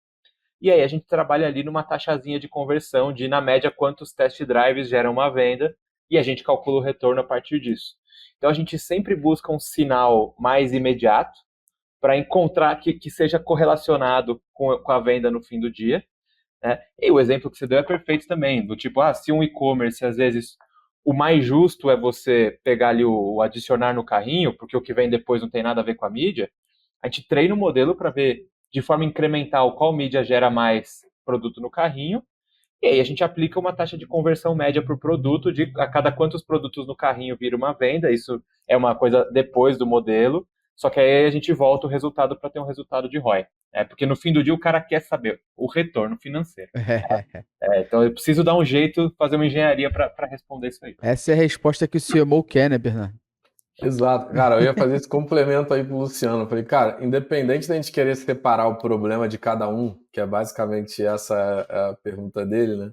E aí a gente trabalha ali numa taxazinha de conversão de, na média, quantos test drives geram uma venda, e a gente calcula o retorno a partir disso. Então a gente sempre busca um sinal mais imediato para encontrar que seja correlacionado com a venda no fim do dia, né? E o exemplo que você deu é perfeito também, do tipo, se um e-commerce, às vezes, o mais justo é você pegar ali o adicionar no carrinho, porque o que vem depois não tem nada a ver com a mídia, a gente treina o modelo para ver de forma incremental qual mídia gera mais produto no carrinho, e aí a gente aplica uma taxa de conversão média por produto, de a cada quantos produtos no carrinho vira uma venda, isso é uma coisa depois do modelo, só que aí a gente volta o resultado para ter um resultado de ROI. Porque no fim do dia o cara quer saber o retorno financeiro. Então eu preciso dar um jeito, fazer uma engenharia para responder isso aí.
Essa é a resposta que o CMO quer, né, Bernardo?
Exato. Cara, eu ia fazer esse complemento aí pro Luciano. Eu falei, cara, independente da gente querer separar o problema de cada um, que é basicamente essa a pergunta dele, né?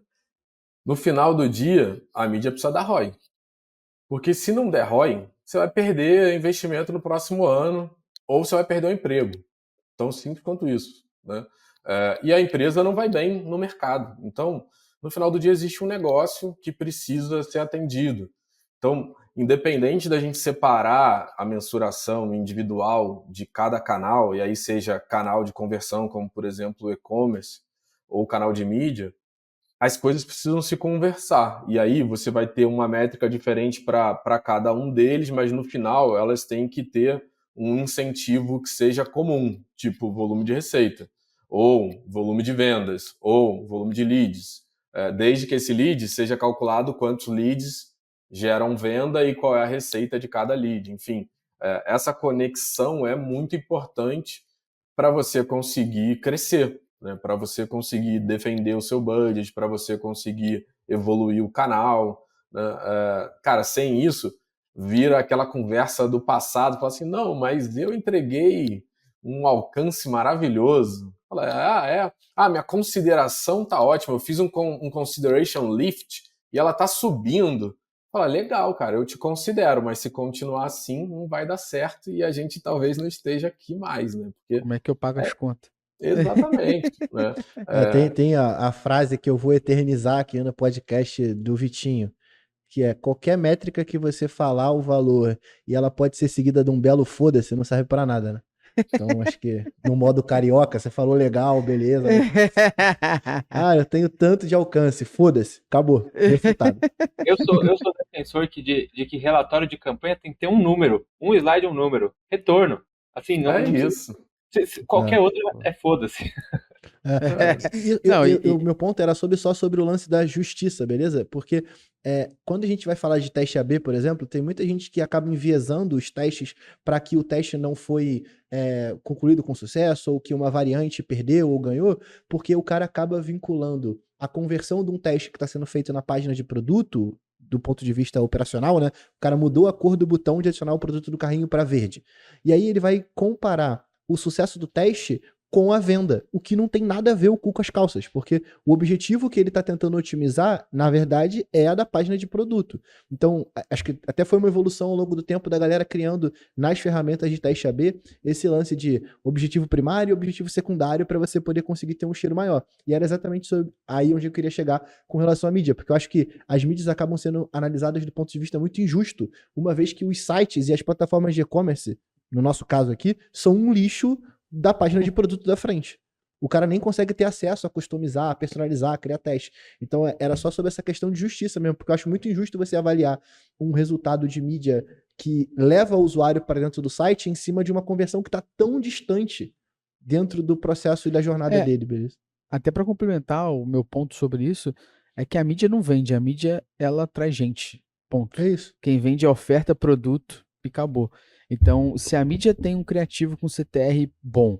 No final do dia, a mídia precisa dar ROI. Porque se não der ROI, você vai perder investimento no próximo ano ou você vai perder o emprego. Tão simples quanto isso, né? E a empresa não vai bem no mercado. Então, no final do dia, existe um negócio que precisa ser atendido. Então, independente da gente separar a mensuração individual de cada canal, e aí seja canal de conversão, como por exemplo o e-commerce, ou canal de mídia, as coisas precisam se conversar. E aí você vai ter uma métrica diferente para cada um deles, mas no final elas têm que ter um incentivo que seja comum, tipo volume de receita, ou volume de vendas, ou volume de leads. Desde que esse lead seja calculado quantos leads geram venda e qual é a receita de cada lead. Enfim, essa conexão é muito importante para você conseguir crescer, né? Para você conseguir defender o seu budget, para você conseguir evoluir o canal, né? Cara, sem isso, vira aquela conversa do passado, fala assim, não, mas eu entreguei um alcance maravilhoso. Fala, minha consideração tá ótima, eu fiz um consideration lift e ela tá subindo. Fala, legal, cara, eu te considero, mas se continuar assim, não vai dar certo e a gente talvez não esteja aqui mais, né? Porque
Como é que eu pago as contas?
exatamente, né?
Tem a frase que eu vou eternizar aqui no podcast do Vitinho, que é qualquer métrica que você falar o valor e ela pode ser seguida de um belo foda-se, não serve pra nada, né? Então, acho que no modo carioca, você falou legal, beleza. Eu tenho tanto de alcance, foda-se, acabou, refutado.
Eu sou defensor de que relatório de campanha tem que ter um número, um slide, um número, retorno. Assim, não
Isso.
Qualquer outro foda-se.
O meu ponto era só sobre o lance da justiça, beleza? Porque quando a gente vai falar de teste AB, por exemplo, tem muita gente que acaba enviesando os testes para que o teste não foi concluído com sucesso, ou que uma variante perdeu ou ganhou, porque o cara acaba vinculando a conversão de um teste que está sendo feito na página de produto, do ponto de vista operacional, né? O cara mudou a cor do botão de adicionar o produto do carrinho para verde. E aí ele vai comparar o sucesso do teste com a venda, o que não tem nada a ver o cu com as calças, porque o objetivo que ele está tentando otimizar, na verdade, é a da página de produto. Então, acho que até foi uma evolução ao longo do tempo da galera criando nas ferramentas de teste AB esse lance de objetivo primário e objetivo secundário para você poder conseguir ter um cheiro maior. E era exatamente aí onde eu queria chegar com relação à mídia, porque eu acho que as mídias acabam sendo analisadas do ponto de vista muito injusto, uma vez que os sites e as plataformas de e-commerce, no nosso caso aqui, são um lixo da página de produto da frente. O cara nem consegue ter acesso a customizar, a personalizar, a criar teste. Então era só sobre essa questão de justiça mesmo, porque eu acho muito injusto você avaliar um resultado de mídia que leva o usuário para dentro do site em cima de uma conversão que está tão distante dentro do processo e da jornada dele, beleza?
Até para complementar o meu ponto sobre isso, é que a mídia não vende, a mídia ela traz gente, ponto.
É isso.
Quem vende é oferta, produto e acabou. Então, se a mídia tem um criativo com CTR bom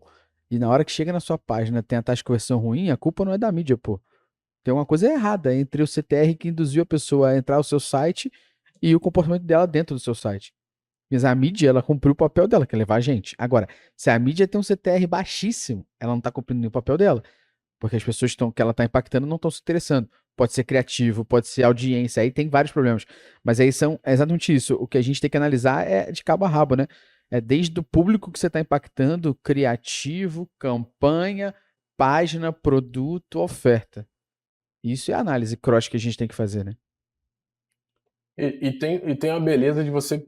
e na hora que chega na sua página tem a taxa de conversão ruim, a culpa não é da mídia, pô. Tem uma coisa errada entre o CTR que induziu a pessoa a entrar no seu site e o comportamento dela dentro do seu site. Mas a mídia, ela cumpriu o papel dela, que é levar a gente. Agora, se a mídia tem um CTR baixíssimo, ela não está cumprindo nenhum papel dela. Porque as pessoas que ela está impactando não estão se interessando. Pode ser criativo, pode ser audiência, aí tem vários problemas. Mas aí é exatamente isso. O que a gente tem que analisar é de cabo a rabo, né? É desde o público que você está impactando, criativo, campanha, página, produto, oferta. Isso é a análise cross que a gente tem que fazer, né?
E tem a beleza de você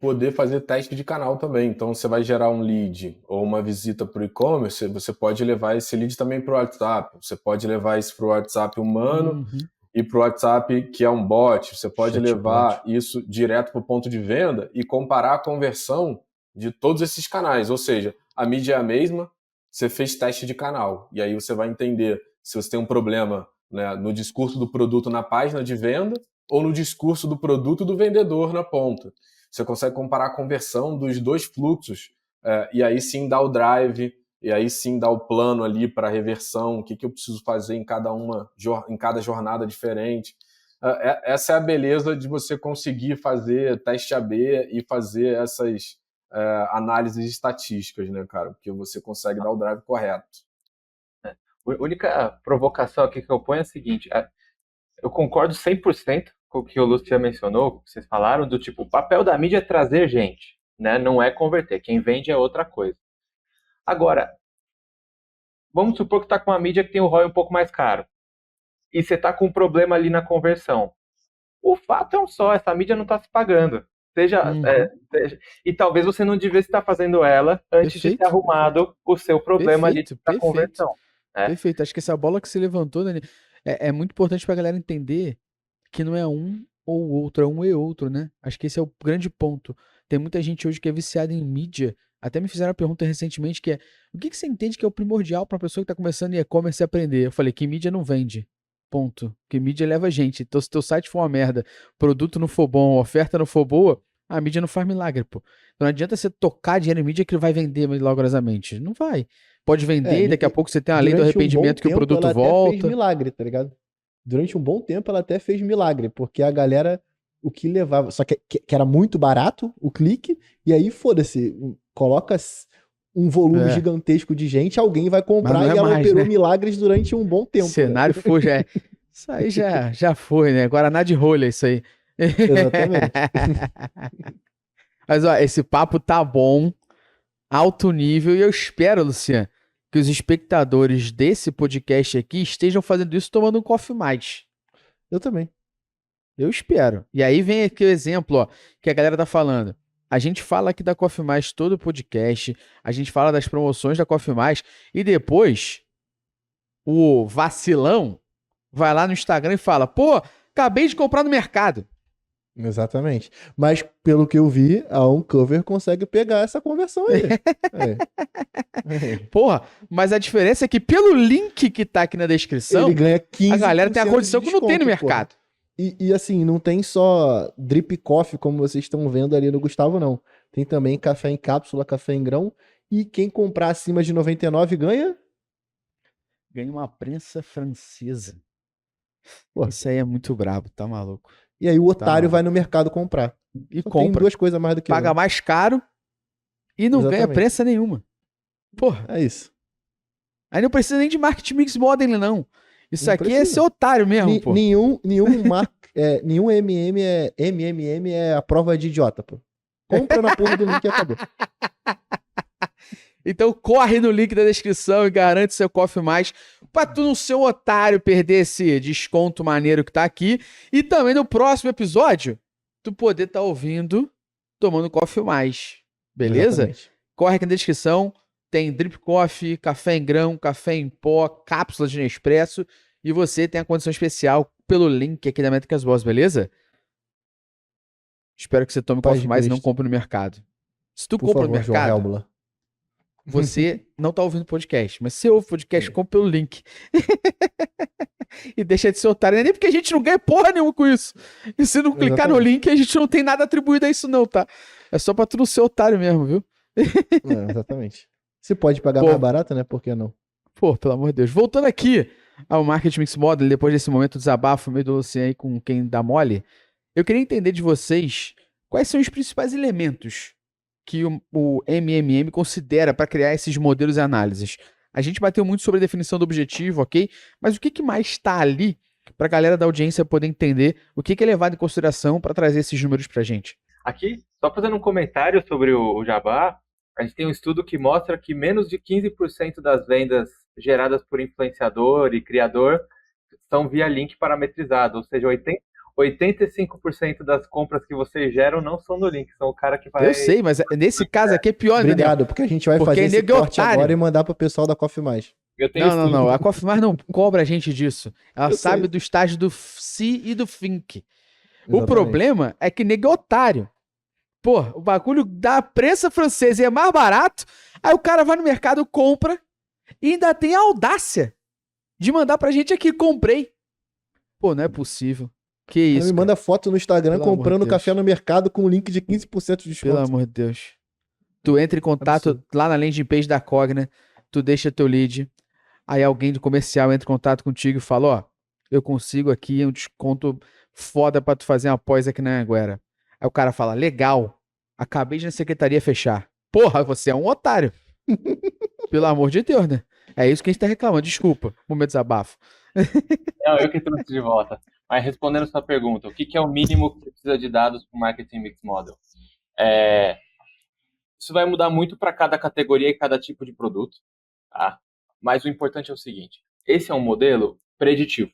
poder fazer teste de canal também. Então, você vai gerar um lead ou uma visita para o e-commerce, você pode levar esse lead também para o WhatsApp. Você pode levar isso para o WhatsApp humano e para o WhatsApp que é um bot. Você pode levar isso direto para o ponto de venda e comparar a conversão de todos esses canais. Ou seja, a mídia é a mesma, você fez teste de canal. E aí você vai entender se você tem um problema, né, no discurso do produto na página de venda ou no discurso do produto do vendedor na ponta. Você consegue comparar a conversão dos dois fluxos e aí sim dar o drive e aí sim dar o plano ali para reversão, o que eu preciso fazer em cada jornada diferente. Essa é a beleza de você conseguir fazer teste AB e fazer essas análises estatísticas, né, cara? Porque você consegue dar o drive correto.
A única provocação aqui que eu ponho é a seguinte: eu concordo 100% com o que o Lúcio já mencionou, o que vocês falaram, do tipo, o papel da mídia é trazer gente, né? Não é converter. Quem vende é outra coisa. Agora, vamos supor que está com uma mídia que tem o ROI um pouco mais caro. E você está com um problema ali na conversão. O fato é um só, essa mídia não está se pagando. E talvez você não devesse estar fazendo ela antes de ter arrumado o seu problema ali da conversão.
Perfeito. Acho que essa bola que você levantou, Dani, é muito importante para a galera entender que não é um ou outro, é um e outro, né? Acho que esse é o grande ponto. Tem muita gente hoje que é viciada em mídia. Até me fizeram uma pergunta recentemente que é: o que você entende que é o primordial para uma pessoa que está começando em e-commerce aprender? Eu falei que mídia não vende. Ponto. Que mídia leva gente. Então, se teu site for uma merda, produto não for bom, oferta não for boa, a mídia não faz milagre, pô. Então não adianta você tocar dinheiro em mídia que ele vai vender milagrosamente. Não vai. Pode vender e daqui a pouco você tem a lei do arrependimento que o produto
ela
volta.
Até fez milagre, tá ligado? Durante um bom tempo ela até fez milagre, porque a galera, o que levava, só que era muito barato o clique, e aí foda-se, coloca um volume gigantesco de gente, alguém vai comprar e ela operou milagres durante um bom tempo.
O cenário foi, isso aí já foi, né? Guaraná de rolha, isso aí.
Exatamente.
Mas, ó, esse papo tá bom, alto nível, e eu espero, Luciano, que os espectadores desse podcast aqui estejam fazendo isso tomando um Coffee Mais.
Eu também.
Eu espero. E aí vem aqui o exemplo, ó, que a galera tá falando. A gente fala aqui da Coffee Mais todo o podcast, a gente fala das promoções da Coffee Mais, e depois o vacilão vai lá no Instagram e fala: pô, acabei de comprar no mercado.
Exatamente. Mas, pelo que eu vi, a Uncover consegue pegar essa conversão aí.
Porra, mas a diferença é que pelo link que tá aqui na descrição,
ele ganha 15%.
A galera tem a condição que não tem no mercado.
E assim, não tem só drip coffee, como vocês estão vendo ali no Gustavo, não. Tem também café em cápsula, café em grão. E quem comprar acima de 99 ganha?
Ganha uma prensa francesa. Pô, isso aí é muito brabo, tá maluco.
E aí o otário vai no mercado comprar.
E
só
compra.
Tem duas coisas mais do que
paga mais caro e não ganha prensa nenhuma. Porra.
É isso.
Aí não precisa nem de marketing mix modeling, não. Isso aqui é ser otário mesmo, pô.
Nenhum MMM é a prova de idiota, pô. Compra na porra do link e acabou.
Então corre no link da descrição e garante seu Coffee Mais pra tu não ser um otário, perder esse desconto maneiro que tá aqui. E também no próximo episódio, tu poder tá ouvindo tomando Coffee Mais. Beleza?
Exatamente.
Corre aqui na descrição. Tem drip coffee, café em grão, café em pó, cápsulas de Nespresso. E você tem a condição especial pelo link aqui da Métricas Boss, beleza? Espero que você tome Coffee Mais e não compre no mercado. Se tu compra no mercado, você não tá ouvindo podcast. Mas se você ouve podcast, compra pelo link. E deixa de ser otário. Não é nem porque a gente não ganha porra nenhuma com isso. E se não clicar no link, a gente não tem nada atribuído a isso não, tá? É só pra tu não ser otário mesmo, viu?
Exatamente. Você pode pagar mais barato, né? Por que não?
Pô, pelo amor de Deus. Voltando aqui ao Marketing Mix Model, depois desse momento de desabafo meio do Luciano aí com quem dá mole, eu queria entender de vocês quais são os principais elementos que o MMM considera para criar esses modelos e análises. A gente bateu muito sobre a definição do objetivo, ok? Mas o que mais está ali para a galera da audiência poder entender o que é levado em consideração para trazer esses números para a gente?
Aqui, só fazendo um comentário sobre o Jabá, a gente tem um estudo que mostra que menos de 15% das vendas geradas por influenciador e criador são via link parametrizado, ou seja, 85% das compras que vocês geram não são no link, são o cara que vai...
Eu sei, mas nesse caso aqui é pior, né?
Obrigado, porque a gente vai fazer esse corte agora e mandar pro pessoal da Coffee Mais.
Não. A Coffee Mais não cobra a gente disso. Ela sabe do estágio do FI e do FINC. O problema é que nego é otário. Pô, o bagulho da prensa francesa é mais barato, aí o cara vai no mercado, compra e ainda tem a audácia de mandar pra gente aqui, comprei. Pô, não é possível. Que isso,
me manda foto no Instagram comprando café no mercado com um link de 15% de desconto.
Pelo amor de Deus. Tu entra em contato lá na landing page da Cogna, tu deixa teu lead, aí alguém do comercial entra em contato contigo e fala, ó, eu consigo aqui um desconto foda pra tu fazer uma pós aqui na Anhanguera. Aí o cara fala, legal, acabei de na secretaria fechar. Porra, você é um otário. Pelo amor de Deus, né? É isso que a gente tá reclamando, desculpa, momento desabafo.
Não, eu que trouxe de volta. Mas respondendo a sua pergunta, o que é o mínimo que você precisa de dados para o Marketing Mix Model? Isso vai mudar muito para cada categoria e cada tipo de produto, tá? Mas o importante é o seguinte, esse é um modelo preditivo.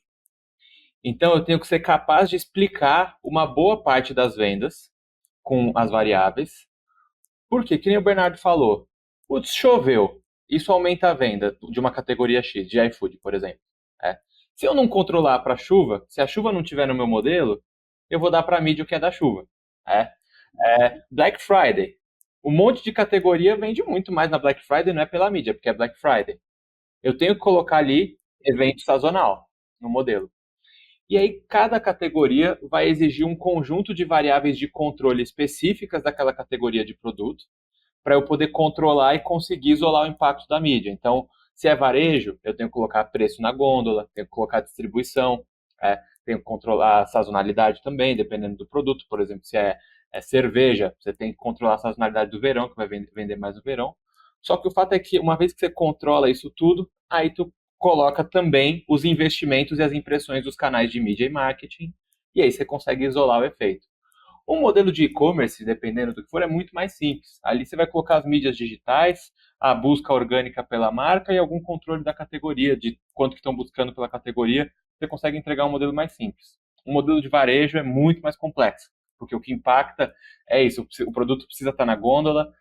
Então, eu tenho que ser capaz de explicar uma boa parte das vendas com as variáveis. Por quê? Que nem o Bernardo falou. Putz, choveu. Isso aumenta a venda de uma categoria X, de iFood, por exemplo. Se eu não controlar para a chuva, se a chuva não tiver no meu modelo, eu vou dar para a mídia o que é da chuva. Black Friday. Um monte de categoria vende muito mais na Black Friday, não é pela mídia, porque é Black Friday. Eu tenho que colocar ali evento sazonal no modelo. E aí, cada categoria vai exigir um conjunto de variáveis de controle específicas daquela categoria de produto, para eu poder controlar e conseguir isolar o impacto da mídia. Então, se é varejo, eu tenho que colocar preço na gôndola, tenho que colocar distribuição, tenho que controlar a sazonalidade também, dependendo do produto. Por exemplo, se é cerveja, você tem que controlar a sazonalidade do verão, que vai vender mais no verão. Só que o fato é que, uma vez que você controla isso tudo, aí tu coloca também os investimentos e as impressões dos canais de mídia e marketing, e aí você consegue isolar o efeito. Um modelo de e-commerce, dependendo do que for, é muito mais simples. Ali você vai colocar as mídias digitais, a busca orgânica pela marca e algum controle da categoria, de quanto que estão buscando pela categoria. Você consegue entregar um modelo mais simples. Um modelo de varejo é muito mais complexo, porque o que impacta é isso, o produto precisa estar na gôndola,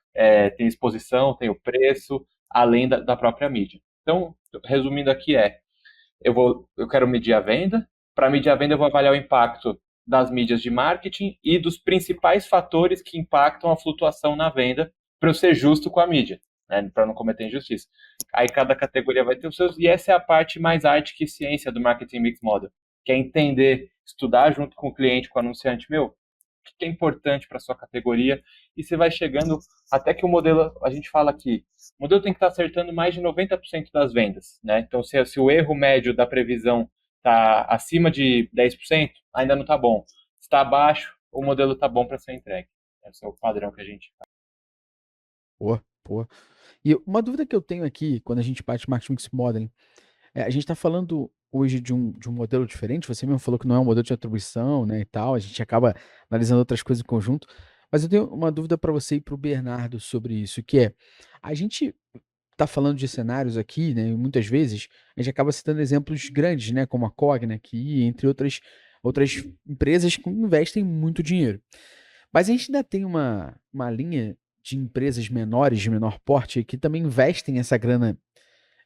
tem exposição, tem o preço, além da própria mídia. Então, resumindo aqui eu quero medir a venda. Para medir a venda, eu vou avaliar o impacto das mídias de marketing e dos principais fatores que impactam a flutuação na venda, para eu ser justo com a mídia, né, para não cometer injustiça. Aí cada categoria vai ter os seus, e essa é a parte mais arte que ciência do Marketing Mix Model, que é entender, estudar junto com o cliente, com o anunciante, o que é importante para a sua categoria, e você vai chegando até que o modelo, a gente fala aqui, o modelo tem que estar acertando mais de 90% das vendas, né? Então, se o erro médio da previsão está acima de 10%, ainda não está bom. Se está abaixo, o modelo está bom para ser entregue. Esse é o padrão que a gente faz.
Pô. E uma dúvida que eu tenho aqui, quando a gente parte Marketing Mix Modeling, a gente está falando hoje de um modelo diferente, você mesmo falou que não é um modelo de atribuição, né, e tal, a gente acaba analisando outras coisas em conjunto, mas eu tenho uma dúvida para você e para o Bernardo sobre isso, que é, a gente tá falando de cenários aqui, né, e muitas vezes a gente acaba citando exemplos grandes, né, como a Cogna aqui, entre outras empresas que investem muito dinheiro. Mas a gente ainda tem uma linha de empresas menores, de menor porte, que também investem essa grana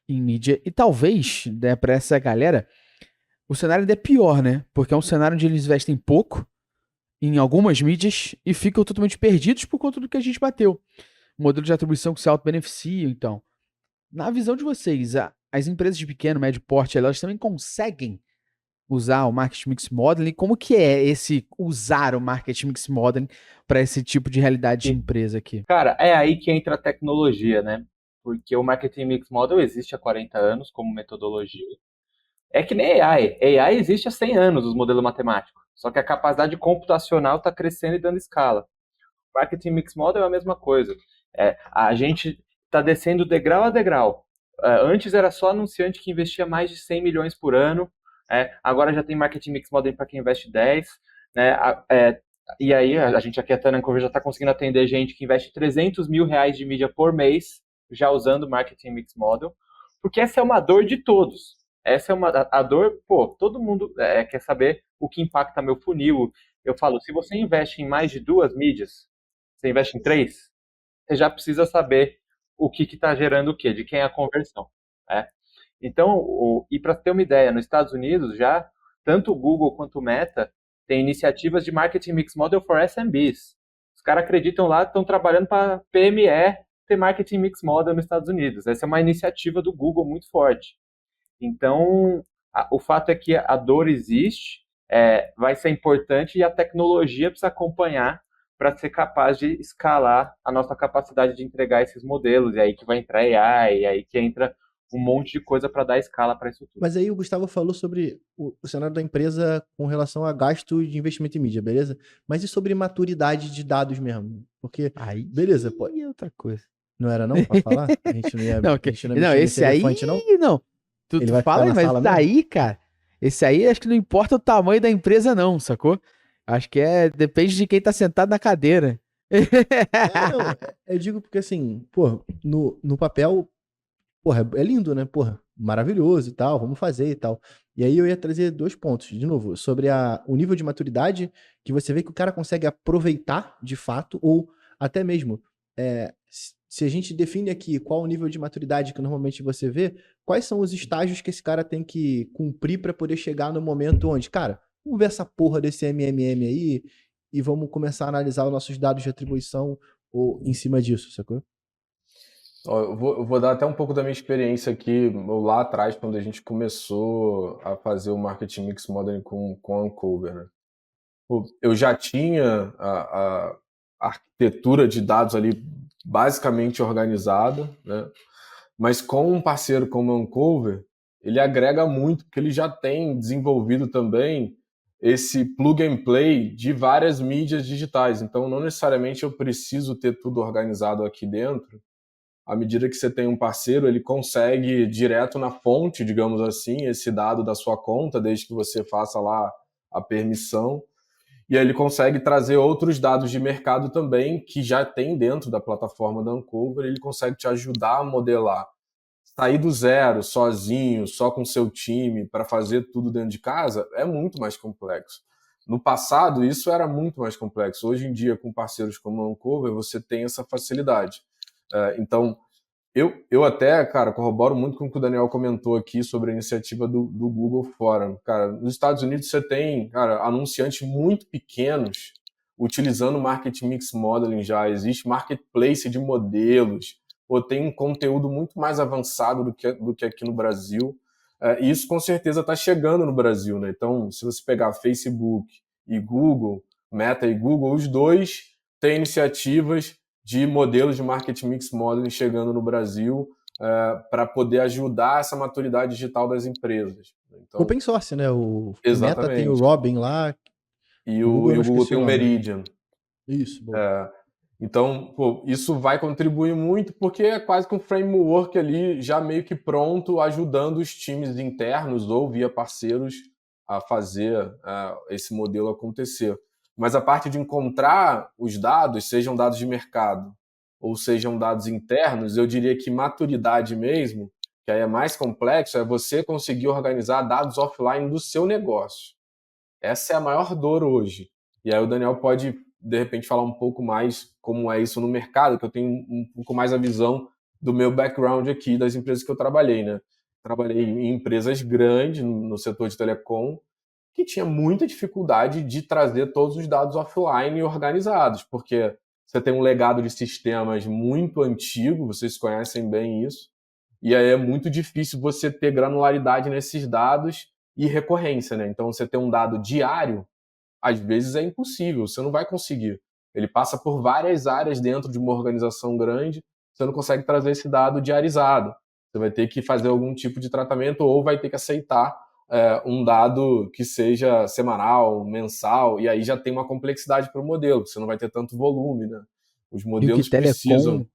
em mídia, e talvez, né, para essa galera, o cenário ainda é pior, né, porque é um cenário onde eles investem pouco em algumas mídias e ficam totalmente perdidos por conta do que a gente bateu. Modelo de atribuição que se auto-beneficiam, então. Na visão de vocês, as empresas de pequeno, médio porte, elas também conseguem usar o Marketing Mix Modeling? Como que é esse usar o Marketing Mix Modeling para esse tipo de realidade de empresa aqui?
Cara, é aí que entra a tecnologia, né? Porque o Marketing Mix Model existe há 40 anos como metodologia. É que nem AI. AI existe há 100 anos, os modelos matemáticos. Só que a capacidade computacional está crescendo e dando escala. O Marketing Mix Model é a mesma coisa. A gente está descendo degrau a degrau. Antes era só anunciante que investia mais de 100 milhões por ano. Agora já tem Marketing Mix Model para quem investe 10. Né? E aí a gente aqui, a Tanancover, já está conseguindo atender gente que investe 300 mil reais de mídia por mês, já usando o Marketing Mix Model. Porque essa é uma dor de todos. Essa é a dor, todo mundo quer saber o que impacta meu funil. Eu falo, se você investe em mais de 2 mídias, você investe em 3, você já precisa saber o que está gerando o quê, de quem é a conversão. Então, e para ter uma ideia, nos Estados Unidos já, tanto o Google quanto o Meta têm iniciativas de Marketing Mix Model for SMBs. Os caras acreditam lá, estão trabalhando para PME ter Marketing Mix Model nos Estados Unidos. Essa é uma iniciativa do Google muito forte. Então, o fato é que a dor existe, vai ser importante e a tecnologia precisa acompanhar para ser capaz de escalar a nossa capacidade de entregar esses modelos. E aí que vai entrar AI, e aí que entra um monte de coisa para dar escala para isso tudo.
Mas aí o Gustavo falou sobre o cenário da empresa com relação a gasto de investimento em mídia, beleza? Mas e sobre maturidade de dados mesmo? Porque,
Aí
beleza, pô,
é outra coisa.
não era não pra falar? A gente não ia,
Não,
a gente não ia
não,
mexer nesse
esse aí,
elefante, não?
não. Tu,
Ele
tu
vai ficar
fala aí,
na
mas
sala mesmo?
daí, cara, esse aí acho que não importa o tamanho da empresa, não, sacou? Acho que depende de quem tá sentado na cadeira.
Não, eu digo porque assim, pô, no papel, porra, é lindo, né? Porra, maravilhoso e tal, vamos fazer e tal. E aí eu ia trazer 2 pontos, de novo, sobre o nível de maturidade que você vê que o cara consegue aproveitar de fato, ou até mesmo, se a gente define aqui qual o nível de maturidade que normalmente você vê, quais são os estágios que esse cara tem que cumprir para poder chegar no momento onde, cara, vamos ver essa porra desse MMM aí e vamos começar a analisar os nossos dados de atribuição ou em cima disso, sacou?
Ó, eu vou dar até um pouco da minha experiência aqui, lá atrás, quando a gente começou a fazer o Marketing Mix Modeling com a Uncover, né? Pô, eu já tinha a arquitetura de dados ali basicamente organizada, né? Mas com um parceiro como a Uncover, ele agrega muito, porque ele já tem desenvolvido também esse plug and play de várias mídias digitais. Então, não necessariamente eu preciso ter tudo organizado aqui dentro. À medida que você tem um parceiro, ele consegue direto na fonte, digamos assim, esse dado da sua conta, desde que você faça lá a permissão. E aí ele consegue trazer outros dados de mercado também, que já tem dentro da plataforma da Uncover, ele consegue te ajudar a modelar. Sair do zero, sozinho, só com seu time, para fazer tudo dentro de casa, é muito mais complexo. No passado, isso era muito mais complexo. Hoje em dia, com parceiros como a Uncover, você tem essa facilidade. Então, eu até, cara, corroboro muito com o que o Daniel comentou aqui sobre a iniciativa do Google Forum. Cara, nos Estados Unidos você tem, cara, anunciantes muito pequenos utilizando Marketing Mix Modeling já. Existe marketplace de modelos. Ou tem um conteúdo muito mais avançado do que aqui no Brasil. E isso com certeza está chegando no Brasil, né? Então, se você pegar Facebook e Google, Meta e Google, os dois têm iniciativas de modelos de Marketing Mix Modeling chegando no Brasil para poder ajudar essa maturidade digital das empresas. Então,
Open source, né? O Meta tem o
exatamente.
Robin lá,
E
o Google eu
o
não
Google
esqueci
tem
o
o
nome.
Meridian.
Isso, boa.
Então, pô, isso vai contribuir muito porque é quase que um framework ali já meio que pronto, ajudando os times internos ou via parceiros a fazer esse modelo acontecer. Mas a parte de encontrar os dados, sejam dados de mercado ou sejam dados internos, eu diria que maturidade mesmo, que aí é mais complexo, é você conseguir organizar dados offline do seu negócio. Essa é a maior dor hoje. E aí o Daniel pode, de repente, falar um pouco mais como é isso no mercado, que eu tenho um pouco mais a visão do meu background aqui, das empresas que eu trabalhei, né? Trabalhei em empresas grandes no setor de telecom, que tinha muita dificuldade de trazer todos os dados offline e organizados, porque você tem um legado de sistemas muito antigo, vocês conhecem bem isso, e aí é muito difícil você ter granularidade nesses dados e recorrência, né? Então, você ter um dado diário, às vezes é impossível, você não vai conseguir. Ele passa por várias áreas dentro de uma organização grande, você não consegue trazer esse dado diarizado. Você vai ter que fazer algum tipo de tratamento ou vai ter que aceitar um dado que seja semanal, mensal, e aí já tem uma complexidade para o modelo, você não vai ter tanto volume, né? Os
E o que
modelos
telecom
precisam.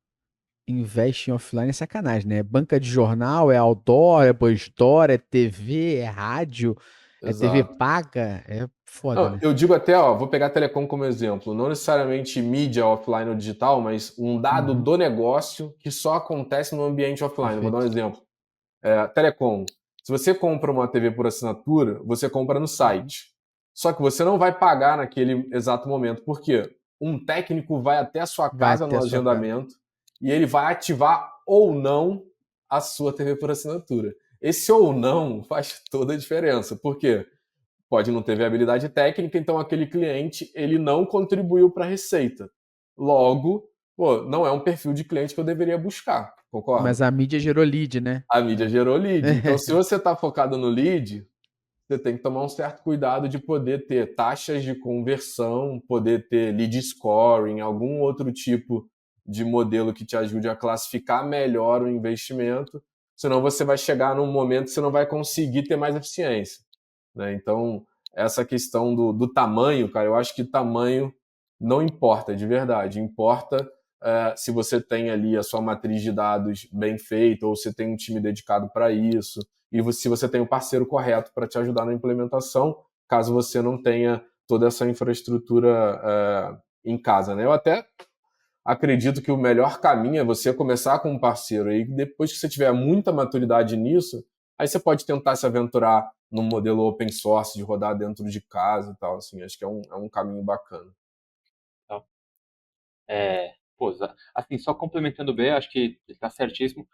investe em offline é sacanagem, né? É banca de jornal, é outdoor, é postor, é TV, é rádio, é TV
Exato.
paga. É foda,
Não,
né?
eu digo até, ó, vou pegar a telecom como exemplo, não necessariamente mídia offline ou digital, mas um dado
Uhum,
do negócio que só acontece no ambiente offline. Vou dar um
perfeito.
exemplo. Telecom. Se você compra uma TV por assinatura, você compra no
Uhum.
site. Só que você não vai pagar naquele exato momento. Por quê? Um técnico vai até a sua
Vai
casa
até
no
a sua casa.
agendamento e ele vai ativar ou não a sua TV por assinatura. Esse ou não faz toda a diferença. Por quê? Pode não ter viabilidade técnica, então aquele cliente ele não contribuiu para a receita. Logo, pô, não é um perfil de cliente que eu deveria buscar, concorda?
Mas a mídia gerou lead, né?
A mídia gerou lead. Então, se você está focado no lead, você tem que tomar um certo cuidado de poder ter taxas de conversão, poder ter lead scoring, algum outro tipo de modelo que te ajude a classificar melhor o investimento, senão você vai chegar num momento que você não vai conseguir ter mais eficiência, né? Então, essa questão do tamanho, cara, eu acho que tamanho não importa, de verdade. Importa se você tem ali a sua matriz de dados bem feita, ou você tem um time dedicado para isso, e se você tem o parceiro correto para te ajudar na implementação, caso você não tenha toda essa infraestrutura em casa, né? Eu até acredito que o melhor caminho é você começar com um parceiro, e depois que você tiver muita maturidade nisso, aí você pode tentar se aventurar num modelo open source de rodar dentro de casa e tal, assim, acho que é um caminho bacana.
Tá. Pô, assim, só complementando o B, acho que está certíssimo.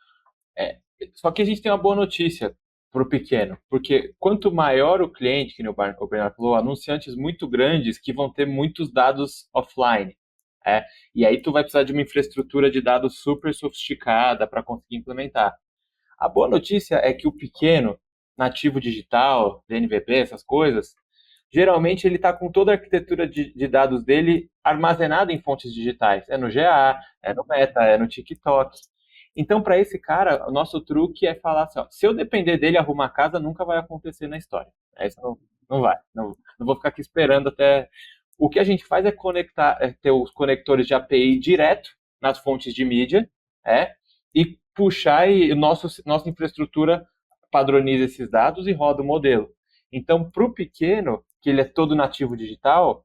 Só que a gente tem uma boa notícia para o pequeno, porque quanto maior o cliente, que o Bernardo falou, anunciantes muito grandes que vão ter muitos dados offline. E aí tu vai precisar de uma infraestrutura de dados super sofisticada para conseguir implementar. A boa notícia é que o pequeno, nativo digital, DNVB, essas coisas, geralmente ele está com toda a arquitetura de dados dele armazenada em fontes digitais. É no GA, é no Meta, é no TikTok. Então, para esse cara, o nosso truque é falar assim, ó, se eu depender dele arrumar a casa, nunca vai acontecer na história. Isso não vai. Não vou ficar aqui esperando até... O que a gente faz é conectar, ter os conectores de API direto nas fontes de mídia, e puxar e nossa infraestrutura padroniza esses dados e roda o modelo. Então, para o pequeno, que ele é todo nativo digital,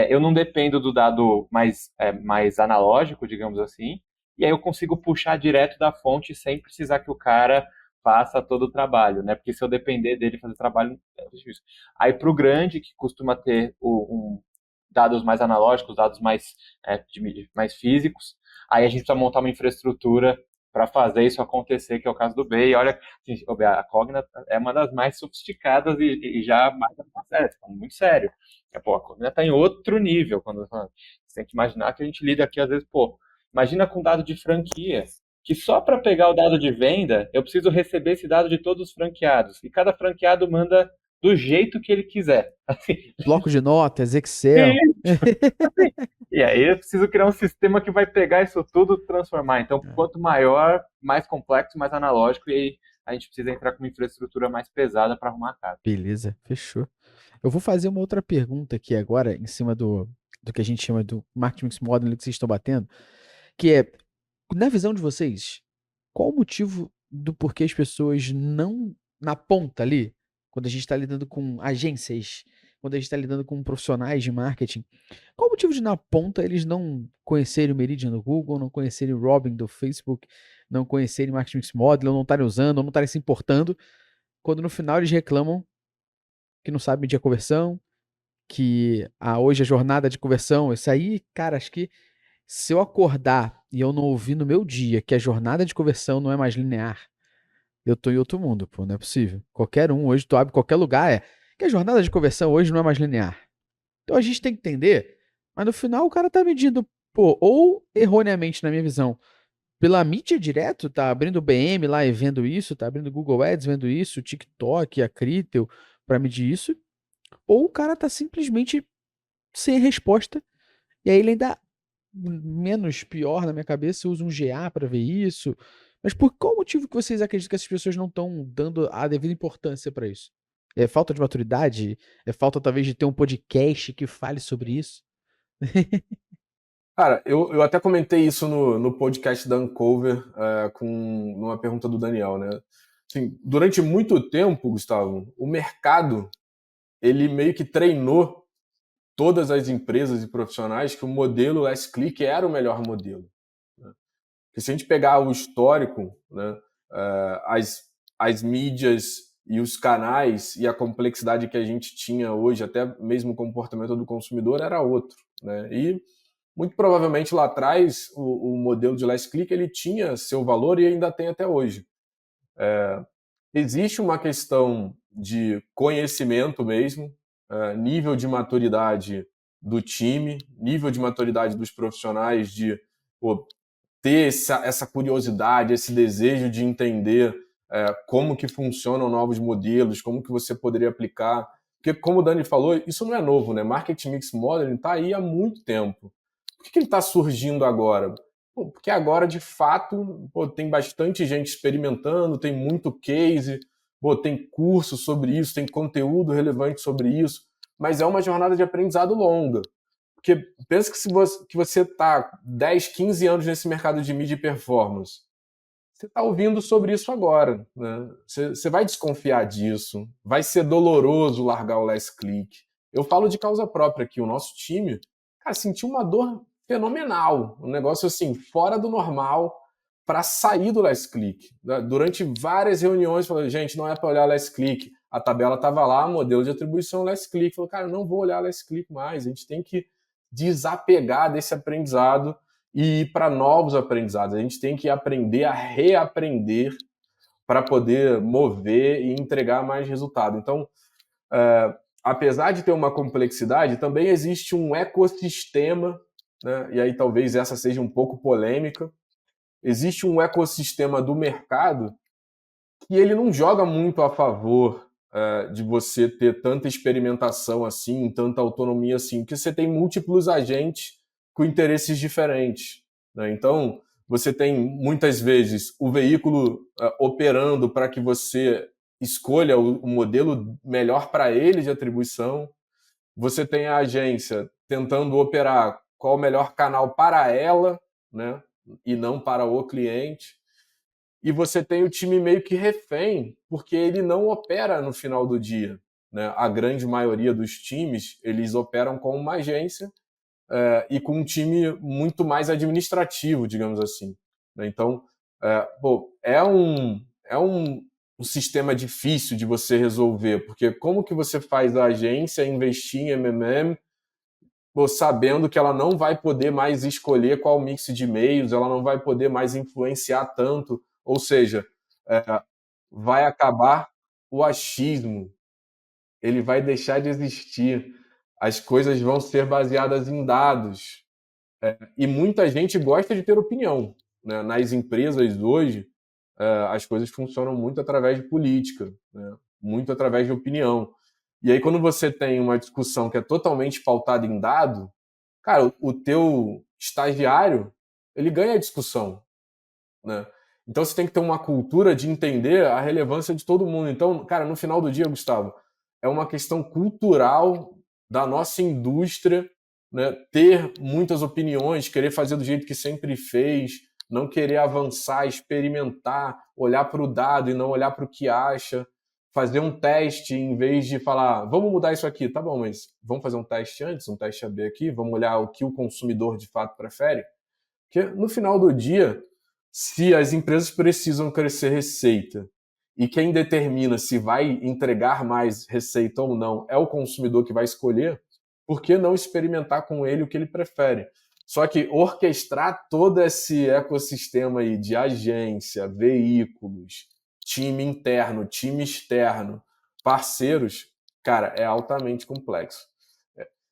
eu não dependo do dado mais analógico, digamos assim, e aí eu consigo puxar direto da fonte sem precisar que o cara faça todo o trabalho, né? Porque se eu depender dele fazer trabalho, é difícil. Aí para o grande, que costuma ter dados mais analógicos, dados mais físicos, aí a gente precisa montar uma infraestrutura para fazer isso acontecer, que é o caso do B. E olha, a Cogna é uma das mais sofisticadas e já mais muito sério. A Cogna está em outro nível. Você tem que imaginar que a gente lida aqui, às vezes, imagina com dado de franquia, que só para pegar o dado de venda, eu preciso receber esse dado de todos os franqueados. E cada franqueado manda do jeito que ele quiser.
Bloco de notas, Excel.
E aí eu preciso criar um sistema que vai pegar isso tudo e transformar. Então, quanto maior, mais complexo, mais analógico, e aí a gente precisa entrar com uma infraestrutura mais pesada para arrumar a casa.
Beleza, fechou. Eu vou fazer uma outra pergunta aqui agora, em cima do que a gente chama do Marketing Mix Model que vocês estão batendo, que é, na visão de vocês, qual o motivo do porquê as pessoas não, na ponta ali, quando a gente está lidando com agências, quando a gente está lidando com profissionais de marketing, qual o motivo de, na ponta, eles não conhecerem o Meridian do Google, não conhecerem o Robin do Facebook, não conhecerem o Marketing Mix Model, ou não estarem usando, ou não estarem se importando, quando no final eles reclamam que não sabem medir a conversão, que hoje a jornada de conversão, isso aí, cara, acho que se eu acordar e eu não ouvir no meu dia que a jornada de conversão não é mais linear, eu tô em outro mundo, pô, não é possível. Qualquer um, hoje tu abre qualquer lugar, que a jornada de conversão hoje não é mais linear. Então a gente tem que entender, mas no final o cara tá medindo, ou erroneamente na minha visão, pela mídia direto, tá abrindo o BM lá e vendo isso, tá abrindo o Google Ads vendo isso, o TikTok, a Critel para medir isso, ou o cara tá simplesmente sem resposta, e aí ele ainda, menos pior na minha cabeça, usa um GA para ver isso. Mas por qual motivo que vocês acreditam que essas pessoas não estão dando a devida importância para isso? É falta de maturidade? É falta talvez de ter um podcast que fale sobre isso?
Cara, eu até comentei isso no podcast da Uncover, com uma pergunta do Daniel, né? Assim, durante muito tempo, Gustavo, o mercado ele meio que treinou todas as empresas e profissionais que o modelo last click era o melhor modelo, né? Porque se a gente pegar o histórico, né, as mídias e os canais e a complexidade que a gente tinha hoje, até mesmo o comportamento do consumidor era outro, né? E muito provavelmente lá atrás o modelo de last click ele tinha seu valor e ainda tem até hoje. Existe uma questão de conhecimento mesmo, nível de maturidade do time, nível de maturidade dos profissionais de ter essa curiosidade, esse desejo de entender como que funcionam novos modelos, como que você poderia aplicar. Porque, como o Dani falou, isso não é novo, né? Marketing Mix Modeling está aí há muito tempo. Por que ele está surgindo agora? Pô, porque agora, de fato, tem bastante gente experimentando, tem muito case, tem curso sobre isso, tem conteúdo relevante sobre isso, mas é uma jornada de aprendizado longa. Porque pensa que se você está 10, 15 anos nesse mercado de mídia e performance, você está ouvindo sobre isso agora, né? Você vai desconfiar disso, vai ser doloroso largar o last click. Eu falo de causa própria aqui, o nosso time, cara, sentiu uma dor fenomenal, um negócio assim, fora do normal, para sair do last click. Durante várias reuniões, falei, gente, não é para olhar last click. A tabela estava lá, modelo de atribuição last click. Falei, cara, não vou olhar last click mais, a gente tem que desapegar desse aprendizado e ir para novos aprendizados. A gente tem que aprender a reaprender para poder mover e entregar mais resultado. Então, apesar de ter uma complexidade, também existe um ecossistema, né? E aí talvez essa seja um pouco polêmica. Existe um ecossistema do mercado que ele não joga muito a favor de você ter tanta experimentação assim, tanta autonomia assim, porque você tem múltiplos agentes com interesses diferentes, né? Então, você tem muitas vezes o veículo operando para que você escolha o modelo melhor para ele de atribuição. Você tem a agência tentando operar qual o melhor canal para ela, né? E não para o cliente. E você tem o time meio que refém, porque ele não opera no final do dia, né? A grande maioria dos times, eles operam com uma agência e com um time muito mais administrativo, digamos assim, né? Então, é um sistema difícil de você resolver, porque como que você faz a agência investir em MMM, sabendo que ela não vai poder mais escolher qual mix de e-mails, ela não vai poder mais influenciar tanto, ou seja, vai acabar o achismo, ele vai deixar de existir, as coisas vão ser baseadas em dados. E muita gente gosta de ter opinião, né? Nas empresas hoje, as coisas funcionam muito através de política, né? Muito através de opinião. E aí, quando você tem uma discussão que é totalmente pautada em dado, cara, o teu estagiário, ele ganha a discussão, né? Então você tem que ter uma cultura de entender a relevância de todo mundo. Então, cara, no final do dia, Gustavo, é uma questão cultural da nossa indústria, né? Ter muitas opiniões, querer fazer do jeito que sempre fez, não querer avançar, experimentar, olhar para o dado e não olhar para o que acha, fazer um teste em vez de falar, vamos mudar isso aqui, tá bom, mas vamos fazer um teste antes, um teste AB aqui, vamos olhar o que o consumidor de fato prefere. Porque no final do dia, se as empresas precisam crescer receita e quem determina se vai entregar mais receita ou não é o consumidor que vai escolher, por que não experimentar com ele o que ele prefere? Só que orquestrar todo esse ecossistema aí de agência, veículos, time interno, time externo, parceiros, cara, é altamente complexo.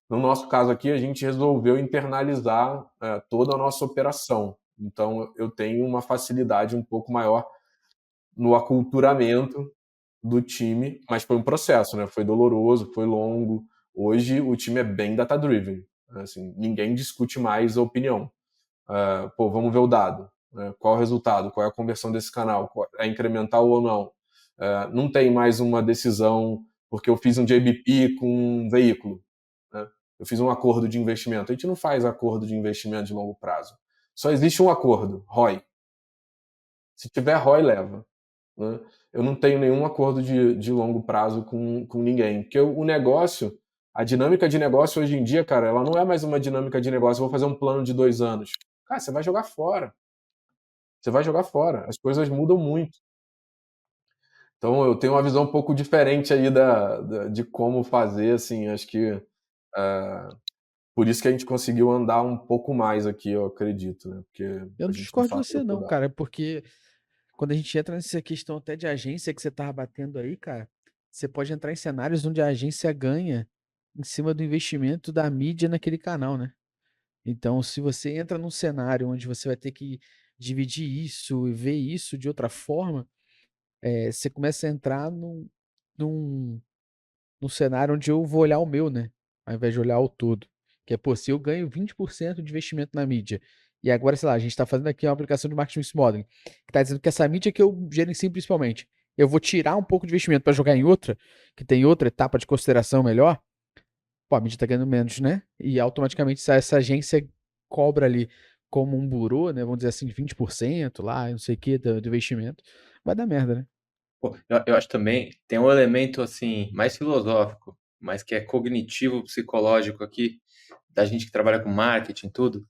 No nosso caso aqui, a gente resolveu internalizar toda a nossa operação. Então, eu tenho uma facilidade um pouco maior no aculturamento do time, mas foi um processo, né? Foi doloroso, foi longo. Hoje, o time é bem data-driven. Assim, ninguém discute mais a opinião. Vamos ver o dado. Qual é o resultado? Qual é a conversão desse canal? É incremental ou não? Não tem mais uma decisão porque eu fiz um JBP com um veículo, né? Eu fiz um acordo de investimento. A gente não faz acordo de investimento de longo prazo. Só existe um acordo, ROI. Se tiver ROI, leva, né? Eu não tenho nenhum acordo de longo prazo com ninguém. Porque o negócio, a dinâmica de negócio hoje em dia, cara, ela não é mais uma dinâmica de negócio. Eu vou fazer um plano de 2 anos. Cara, você vai jogar fora. Você vai jogar fora. As coisas mudam muito. Então, eu tenho uma visão um pouco diferente aí de como fazer, assim, acho que por isso que a gente conseguiu andar um pouco mais aqui, eu acredito, né? Porque
Eu
a
não
gente de
discordo de
fato
você, não,
procurava.
cara, porque quando a gente entra nessa questão até de agência que você tava batendo aí, cara, você pode entrar em cenários onde a agência ganha em cima do investimento da mídia naquele canal, né? Então, se você entra num cenário onde você vai ter que dividir isso e ver isso de outra forma, você começa a entrar num, num cenário onde eu vou olhar o meu, né? Ao invés de olhar o todo. Que é, pô, se eu ganho 20% de investimento na mídia, e agora, sei lá, a gente está fazendo aqui uma aplicação de marketing mix modeling, que está dizendo que essa mídia que eu gerencio principalmente, eu vou tirar um pouco de investimento para jogar em outra, que tem outra etapa de consideração melhor, pô, a mídia está ganhando menos, né? E automaticamente essa agência cobra ali como um burô, né? Vamos dizer assim, 20% lá, não sei o que, do investimento. Vai dar merda, né?
Pô, eu acho também, tem um elemento assim, mais filosófico, mas que é cognitivo, psicológico aqui, da gente que trabalha com marketing, tudo,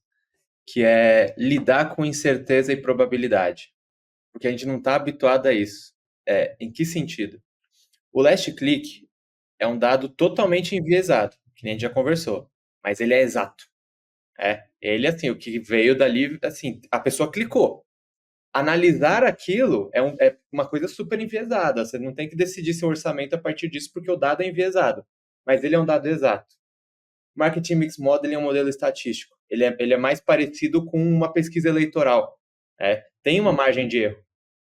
que é lidar com incerteza e probabilidade. Porque a gente não está habituado a isso. Em que sentido? O last click é um dado totalmente enviesado, que nem a gente já conversou, mas ele é exato. Ele, assim, o que veio dali, assim, a pessoa clicou. Analisar aquilo é uma coisa super enviesada. Você não tem que decidir seu orçamento a partir disso, porque o dado é enviesado. Mas ele é um dado exato. Marketing Mix Modeling é um modelo estatístico. Ele é mais parecido com uma pesquisa eleitoral. Tem uma margem de erro.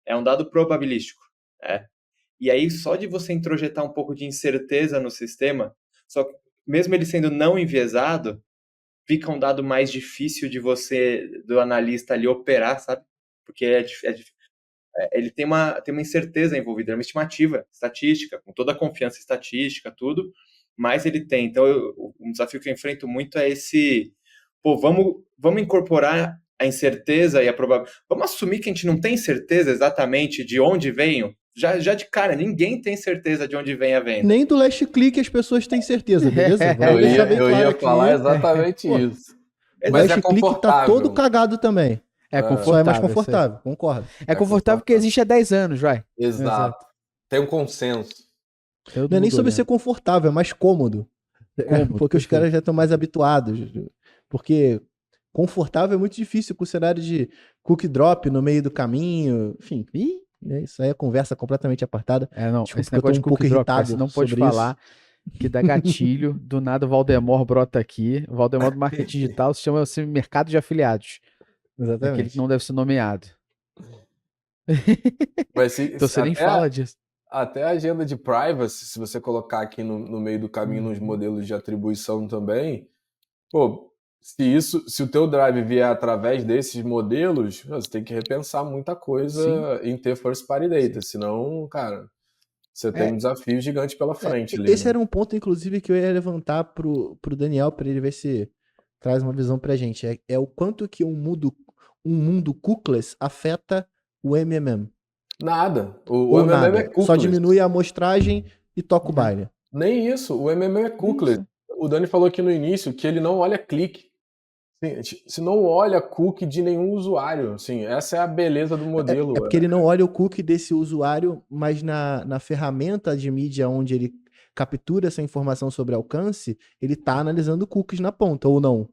É um dado probabilístico. E aí, só de você introjetar um pouco de incerteza no sistema, só que, mesmo ele sendo não enviesado, fica um dado mais difícil de você, do analista ali, operar, sabe? Porque ele tem uma incerteza envolvida, é uma estimativa estatística, com toda a confiança estatística, tudo, mas ele tem. Então, um desafio que eu enfrento muito é esse, pô, vamos incorporar a incerteza e a probabilidade. Vamos assumir que a gente não tem certeza exatamente de onde vem, já de cara, ninguém tem certeza de onde vem a venda.
Nem do last click as pessoas têm certeza, beleza?
Eu
Vamos deixar bem
ia
claro aqui.
falar exatamente
Pô,
isso.
O
Mas
last click tá todo
confortável.
cagado também.
É
Só é mais
confortável.
confortável, concordo.
É confortável porque existe há 10 anos, vai.
Exato. Tem um consenso.
Não é nem sobre ser confortável, é mais cômodo.
Cômodo,
Porque os
perfeito.
caras já estão mais habituados. Porque confortável é muito difícil com o cenário de cookie drop no meio do caminho. Enfim, isso aí é conversa completamente apartada.
Não,
Desculpa
esse
que eu tô
negócio de
um pouco
cookie drop,
irritado
você não pode
sobre
falar que dá gatilho, do nada o Valdemar brota aqui, o Valdemar do marketing digital se chama mercado de afiliados, aquele
Exatamente.
que não deve ser nomeado.
Mas
Então você nem fala disso.
Até a agenda de privacy, se você colocar aqui no meio do caminho nos modelos de atribuição também, pô, se o teu drive vier através desses modelos, você tem que repensar muita coisa em ter first party data, senão, cara, você tem um desafio gigante pela frente ali,
Esse
né?
era um ponto, inclusive, que eu ia levantar pro Daniel, para ele ver se traz uma visão pra gente. É o quanto que um mundo cookies afeta o MMM.
Nada. O
Ou
MMM
nada.
é cookies.
Só diminui a amostragem e toca o baile.
Nem isso. O MMM é cookies. O Dani falou aqui no início que ele não olha clique. Se não olha cookie de nenhum usuário. Assim, essa é a beleza do modelo.
É porque ele não olha o cookie desse usuário, mas na ferramenta de mídia onde ele captura essa informação sobre alcance, ele tá analisando cookies na ponta, ou não?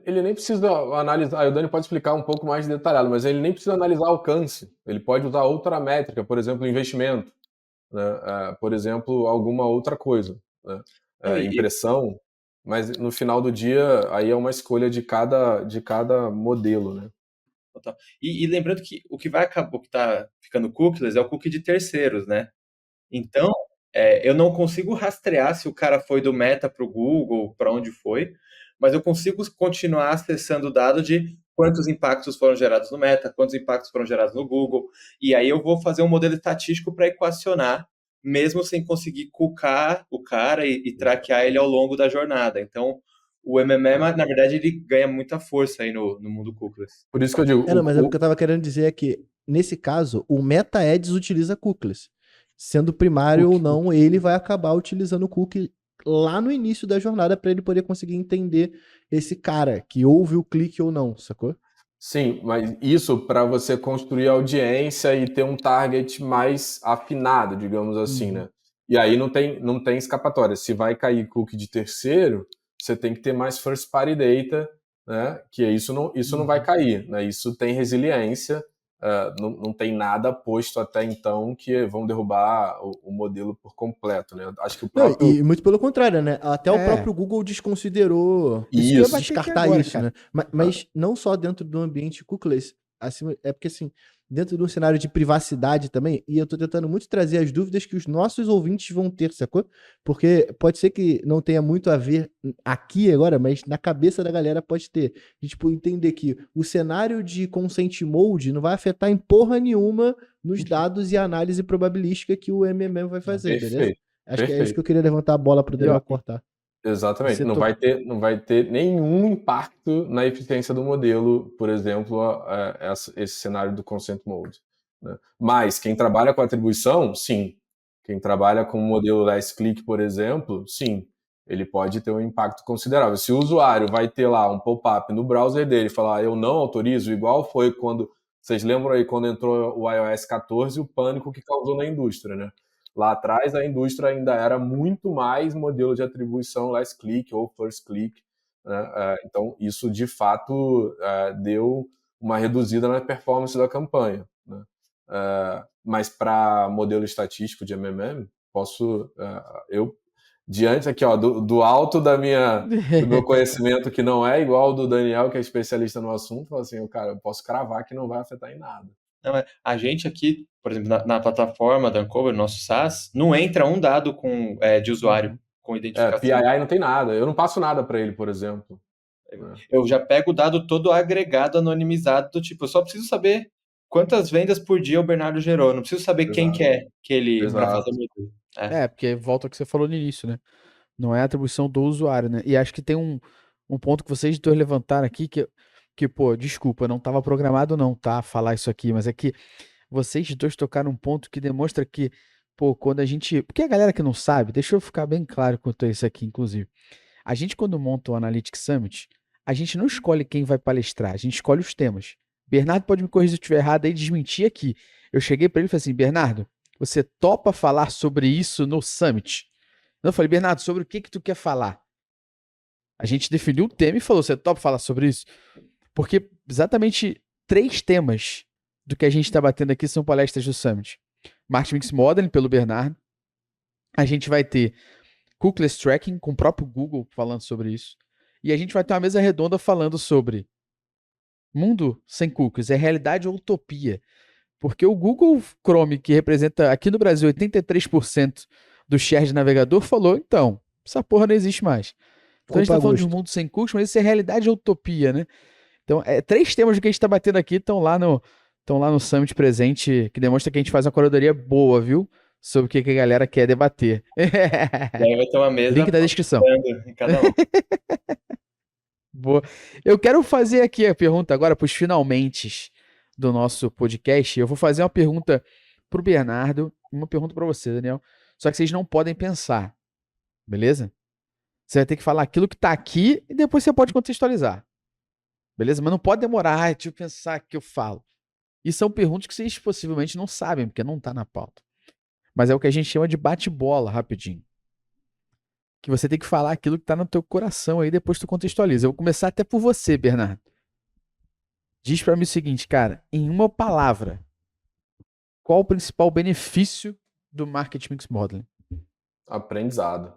Ele nem precisa analisar, o Dani pode explicar um pouco mais detalhado, mas ele nem precisa analisar alcance. Ele pode usar outra métrica, por exemplo, investimento, né? Por exemplo, alguma outra coisa, né? Impressão, mas no final do dia aí é uma escolha de cada modelo, né?
E lembrando que o que tá ficando cookies é o cookie de terceiros, né? Então, eu não consigo rastrear se o cara foi do Meta para o Google, para onde foi, mas eu consigo continuar acessando o dado de quantos impactos foram gerados no Meta, quantos impactos foram gerados no Google, e aí eu vou fazer um modelo estatístico para equacionar, mesmo sem conseguir coocar o cara e traquear ele ao longo da jornada. Então, o MMM, na verdade, ele ganha muita força aí no mundo cookies.
Por isso que eu digo...
Mas o que eu tava querendo dizer é que, nesse caso, o Meta Ads utiliza cookies. Sendo primário ou não, ele vai acabar utilizando o cookie lá no início da jornada para ele poder conseguir entender esse cara que ouve o clique ou não, sacou?
Sim, mas isso para você construir audiência e ter um target mais afinado, digamos assim, né? E aí não tem escapatória. Se vai cair cookie de terceiro, você tem que ter mais first party data, né? Que isso não vai cair, né? Isso tem resiliência. Não tem nada posto até então que vão derrubar o modelo por completo, né? Acho que o próprio...
E muito pelo contrário, né? Até o próprio Google desconsiderou
isso.
descartar agora, isso, cara. Né? Mas não só dentro do ambiente cookies, acima. É porque, assim, dentro de um cenário de privacidade também, e eu tô tentando muito trazer as dúvidas que os nossos ouvintes vão ter, sacou? Porque pode ser que não tenha muito a ver aqui agora, mas na cabeça da galera pode ter. E, tipo, entender que o cenário de consent mode não vai afetar em porra nenhuma nos dados e análise probabilística que o MMM vai fazer, beleza?
Perfeito.
Acho que é isso
Perfeito.
que eu queria levantar a bola pro
E, ó,
Daniel cortar.
Exatamente.
Você
Não vai ter nenhum impacto na eficiência do modelo, por exemplo, esse cenário do consent mode, né? Mas quem trabalha com atribuição, sim. Quem trabalha com o modelo last click, por exemplo, sim. Ele pode ter um impacto considerável. Se o usuário vai ter lá um pop-up no browser dele e falar eu não autorizo, igual foi quando... Vocês lembram aí quando entrou o iOS 14 o pânico que causou na indústria, né? Lá atrás, a indústria ainda era muito mais modelo de atribuição last click ou first click, né? Então, isso, de fato, deu uma reduzida na performance da campanha, né? Mas para modelo estatístico de MMM, eu, diante aqui, ó, do alto do meu conhecimento, que não é igual ao do Daniel, que é especialista no assunto, assim, eu posso cravar que não vai afetar em nada.
Não, a gente aqui, por exemplo, na plataforma da Uncover, nosso SaaS, não entra um dado de usuário com identificação.
PII não tem nada. Eu não passo nada para ele, por exemplo.
Eu já pego o dado todo agregado, anonimizado, do tipo, eu só preciso saber quantas vendas por dia o Bernardo gerou. Não preciso saber quem que é que ele para fazer o modelo.
Porque volta ao que você falou no início, né? Não é a atribuição do usuário, né? E acho que tem um ponto que vocês dois levantaram aqui que, pô, desculpa, não estava programado não, tá? Falar isso aqui, mas é que vocês dois tocaram um ponto que demonstra que, pô, quando a gente... Porque a galera que não sabe, deixa eu ficar bem claro quanto a isso aqui, inclusive. A gente, quando monta o Analytics Summit, a gente não escolhe quem vai palestrar, a gente escolhe os temas. Bernardo pode me corrigir se eu estiver errado aí, desmentir aqui. Eu cheguei para ele e falei assim, Bernardo, você topa falar sobre isso no Summit? Eu falei, Bernardo, sobre o que tu quer falar? A gente definiu o tema e falou, você topa falar sobre isso? Porque exatamente 3 temas do que a gente está batendo aqui são palestras do Summit. Marketing Mix Modeling, pelo Bernardo. A gente vai ter Cookieless Tracking, com o próprio Google falando sobre isso. E a gente vai ter uma mesa redonda falando sobre mundo sem cookies, é realidade ou utopia? Porque o Google Chrome, que representa aqui no Brasil 83% do share de navegador, falou, então, essa porra não existe mais. Então a gente tá falando de um mundo sem cookies, mas isso é realidade ou utopia, né? Então, 3 temas do que a gente tá batendo aqui estão lá no Summit presente, que demonstra que a gente faz uma curadoria boa, viu? Sobre o que a galera quer debater.
E aí vai ter uma mesa
Link na descrição.
em cada um.
Boa. Eu quero fazer aqui a pergunta agora para os finalmente do nosso podcast. Eu vou fazer uma pergunta para o Bernardo e uma pergunta para você, Daniel. Só que vocês não podem pensar, beleza? Você vai ter que falar aquilo que está aqui e depois você pode contextualizar. Beleza? Mas não pode demorar, deixa eu pensar que eu falo. E são perguntas que vocês possivelmente não sabem, porque não está na pauta. Mas é o que a gente chama de bate-bola, rapidinho. Que você tem que falar aquilo que está no teu coração aí, depois tu contextualiza. Eu vou começar até por você, Bernardo. Diz para mim o seguinte, cara, em uma palavra, qual o principal benefício do Marketing Mix Modeling?
Aprendizado.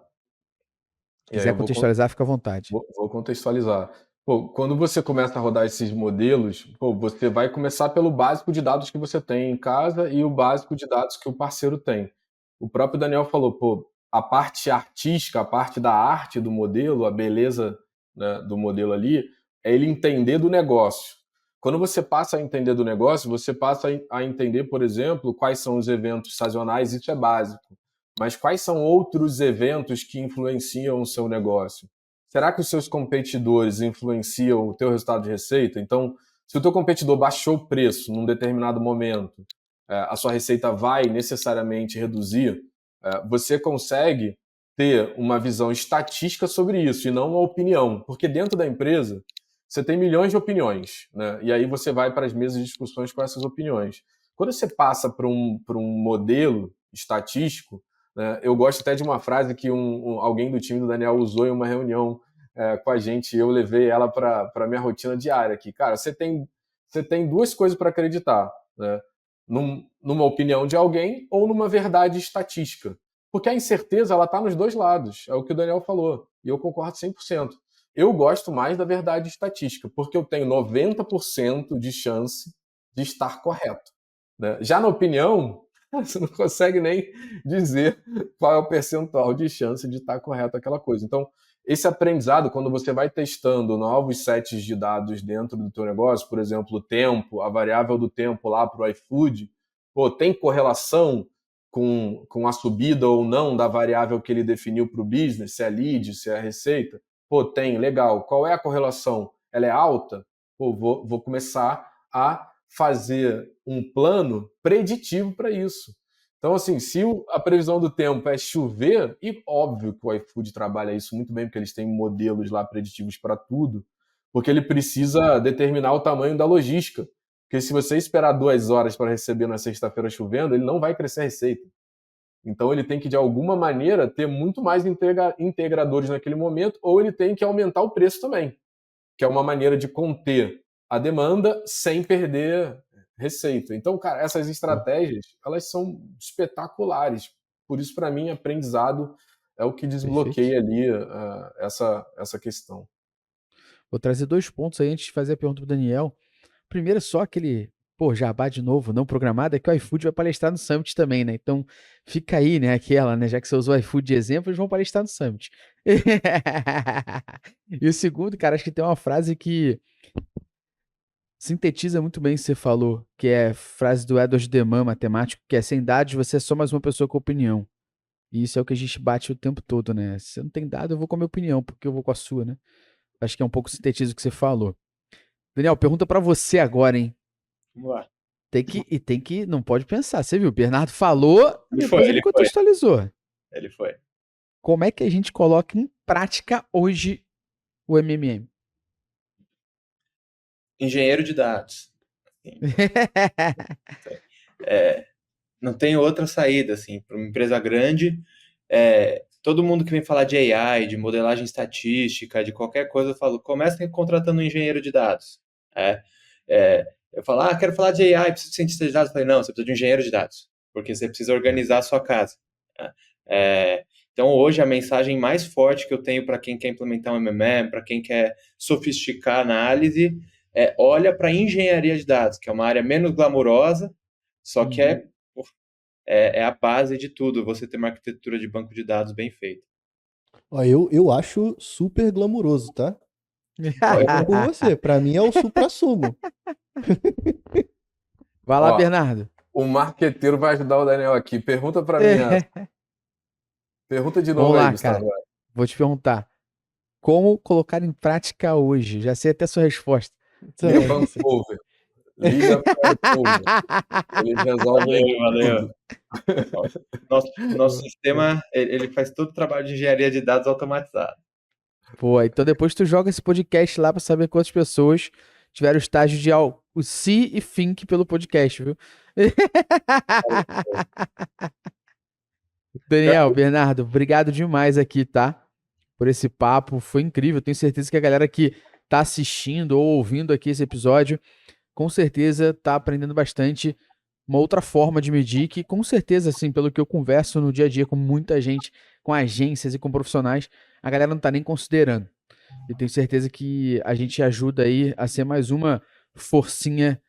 Se quiser contextualizar, fica à vontade.
Vou contextualizar. Pô, quando você começa a rodar esses modelos, você vai começar pelo básico de dados que você tem em casa e o básico de dados que o parceiro tem. O próprio Daniel falou, a parte artística, a parte da arte do modelo, a beleza, né, do modelo ali, é ele entender do negócio. Quando você passa a entender do negócio, você passa a entender, por exemplo, quais são os eventos sazonais, isso é básico. Mas quais são outros eventos que influenciam o seu negócio? Será que os seus competidores influenciam o teu resultado de receita? Então, se o teu competidor baixou o preço num determinado momento, a sua receita vai necessariamente reduzir, você consegue ter uma visão estatística sobre isso e não uma opinião. Porque dentro da empresa, você tem milhões de opiniões, né? E aí você vai para as mesas de discussões com essas opiniões. Quando você passa para um modelo estatístico, né, eu gosto até de uma frase que alguém do time do Daniel usou em uma reunião com a gente, e eu levei ela para a minha rotina diária aqui. Cara, você tem 2 coisas para acreditar, né? Numa opinião de alguém ou numa verdade estatística. Porque a incerteza ela está nos 2 lados, é o que o Daniel falou, e eu concordo 100%. Eu gosto mais da verdade estatística, porque eu tenho 90% de chance de estar correto, né? Já na opinião, você não consegue nem dizer qual é o percentual de chance de estar correto aquela coisa. Então, esse aprendizado, quando você vai testando novos sets de dados dentro do teu negócio, por exemplo, o tempo, a variável do tempo lá para o iFood, tem correlação com a subida ou não da variável que ele definiu para o business, se é lead, se é receita? Tem, legal. Qual é a correlação? Ela é alta? Vou começar a fazer um plano preditivo para isso. Então, assim, se a previsão do tempo é chover, e óbvio que o iFood trabalha isso muito bem, porque eles têm modelos lá preditivos para tudo, porque ele precisa determinar o tamanho da logística. Porque se você esperar 2 horas para receber na sexta-feira chovendo, ele não vai crescer a receita. Então, ele tem que, de alguma maneira, ter muito mais integradores naquele momento, ou ele tem que aumentar o preço também, que é uma maneira de conter a demanda sem perder receita. Então, cara, essas estratégias, elas são espetaculares. Por isso, para mim, aprendizado é o que desbloqueia ali essa questão.
Vou trazer 2 pontos aí antes de fazer a pergunta pro Daniel. Primeiro, só aquele, jabá de novo, não programado, é que o iFood vai palestrar no Summit também, né? Então, fica aí, né, aquela, né, já que você usou o iFood de exemplo, eles vão palestrar no Summit. E o segundo, cara, acho que tem uma frase que sintetiza muito bem o que você falou, que é a frase do Edward Deman, matemático, que é: sem dados, você é só mais uma pessoa com opinião. E isso é o que a gente bate o tempo todo, né? Se você não tem dado, eu vou com a minha opinião, porque eu vou com a sua, né? Acho que é um pouco sintetiza o que você falou. Daniel, pergunta pra você agora, hein?
Vamos lá.
Tem que, não pode pensar. Você viu, o Bernardo falou, depois ele
foi.
contextualizou.
Ele foi.
Como é que a gente coloca em prática hoje o MMM?
Engenheiro de dados. Assim, não tem outra saída, assim, para uma empresa grande. Todo mundo que vem falar de AI, de modelagem estatística, de qualquer coisa, eu falo, comecem contratando um engenheiro de dados. Eu falo, quero falar de AI, preciso de cientista de dados. Eu falei, não, você precisa de um engenheiro de dados, porque você precisa organizar a sua casa. Então, hoje, a mensagem mais forte que eu tenho para quem quer implementar um MMM, para quem quer sofisticar a análise, olha para a engenharia de dados, que é uma área menos glamurosa, só que é a base de tudo, você ter uma arquitetura de banco de dados bem feita.
Ó, eu acho super glamuroso, tá? É por você, pra mim é o supra-sumo.
Vai lá, Bernardo.
O marqueteiro vai ajudar o Daniel aqui. Pergunta para mim Pergunta de novo.
Vamos lá,
Gustavo.
cara. Vou te perguntar. Como colocar em prática hoje? Já sei até a sua resposta.
Liga para o Vancouver. Liga para o Vancouver. Eles resolvem
Valeu. Nosso sistema, ele faz todo o trabalho de engenharia de dados automatizado.
Pô, então depois tu joga esse podcast lá pra saber quantas pessoas tiveram o estágio de o see e think pelo podcast, viu? Daniel, Bernardo, obrigado demais aqui, tá? Por esse papo, foi incrível. Tenho certeza que a galera que tá assistindo ou ouvindo aqui esse episódio, com certeza tá aprendendo bastante uma outra forma de medir que, com certeza, assim, pelo que eu converso no dia a dia com muita gente, com agências e com profissionais, a galera não tá nem considerando. E tenho certeza que a gente ajuda aí a ser mais uma forcinha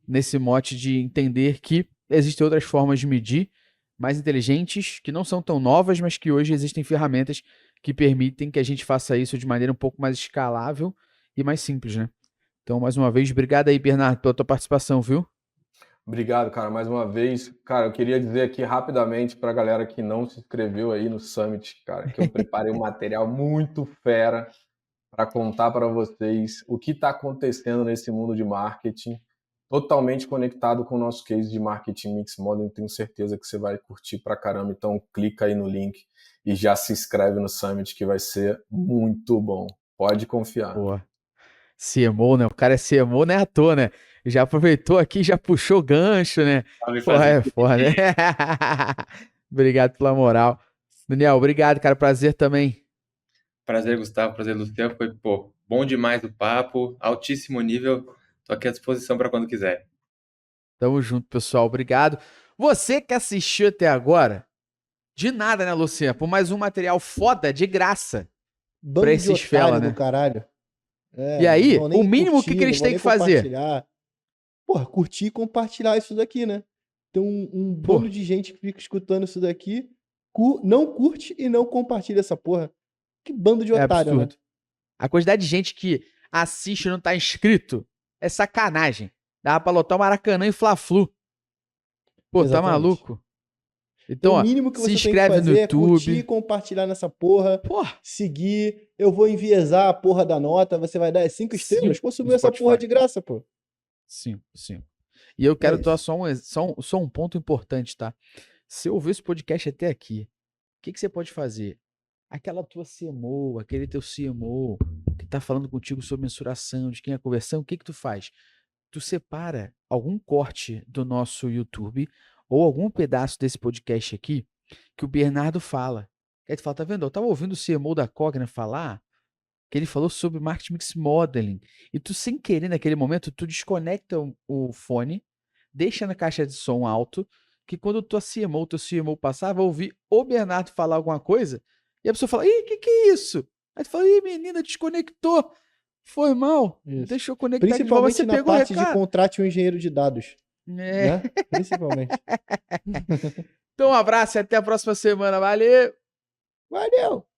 nesse mote de entender que existem outras formas de medir, mais inteligentes, que não são tão novas, mas que hoje existem ferramentas que permitem que a gente faça isso de maneira um pouco mais escalável e mais simples, né? Então, mais uma vez, obrigado aí, Bernardo, pela tua participação, viu?
Obrigado, cara, mais uma vez. Cara, eu queria dizer aqui rapidamente para a galera que não se inscreveu aí no Summit, cara, que eu preparei um material muito fera para contar para vocês o que está acontecendo nesse mundo de marketing, totalmente conectado com o nosso case de marketing mix model. Tenho certeza que você vai curtir pra caramba. Então, clica aí no link e já se inscreve no Summit, que vai ser muito bom. Pode confiar.
Boa. CMO, né? O cara é CMO, não é à toa, né? Já aproveitou aqui, já puxou gancho, né? Porra, é foda, né? Obrigado pela moral. Daniel, obrigado, cara. Prazer também.
Prazer, Gustavo. Prazer, Luciano. Foi, bom demais o papo. Altíssimo nível. Tô aqui à disposição para quando quiser.
Tamo junto, pessoal. Obrigado. Você que assistiu até agora, de nada, né, Luciano? Por mais um material foda, de graça.
Bando
pra
de
esses
otário
fela,
do
né?
caralho.
E aí,
não vão nem
o mínimo
curtir,
que eles
não vão
têm
nem
que fazer?
compartilhar. porra, curtir e compartilhar isso daqui, né? Tem um bando de gente que fica escutando isso daqui, não curte e não compartilha essa porra. Que bando de
É
otário, né?
absurdo. A quantidade de gente que assiste e não tá inscrito é sacanagem. Dá pra lotar o Maracanã e Fla-Flu. Pô, tá
Exatamente.
maluco? Então,
O
ó,
mínimo que
se
você tem que
inscreve no
fazer é curtir e
YouTube.
compartilhar nessa porra,
Porra,
seguir. Eu vou enviesar a porra da nota, você vai dar 5 estrelas?
Cinco
Pô,
no
subiu essa porra
Spotify.
de graça, pô.
sim. E eu quero
isso.
dar só um ponto importante, tá? Se eu ouvir esse podcast até aqui, o que você pode fazer? Aquela tua CMO, aquele teu CMO que tá falando contigo sobre mensuração, de quem é a conversão, o que tu faz? Tu separa algum corte do nosso YouTube ou algum pedaço desse podcast aqui que o Bernardo fala. Que aí tu fala, tá vendo? Eu tava ouvindo o CMO da Cogna falar que ele falou sobre Marketing Mix Modeling. E tu, sem querer, naquele momento, tu desconecta o fone, deixa na caixa de som alto, que quando teu CMO passar, vai ouvir o Bernardo falar alguma coisa, e a pessoa fala, ih, que é isso? Aí tu fala, ih, menina, desconectou. Foi mal.
Isso.
Deixa eu conectar de volta.
Principalmente
Você
na
pegou o
parte de
recado?
contrate um engenheiro de dados,
É.
né? Principalmente.
Então, um abraço e até a próxima semana. Valeu!
Valeu!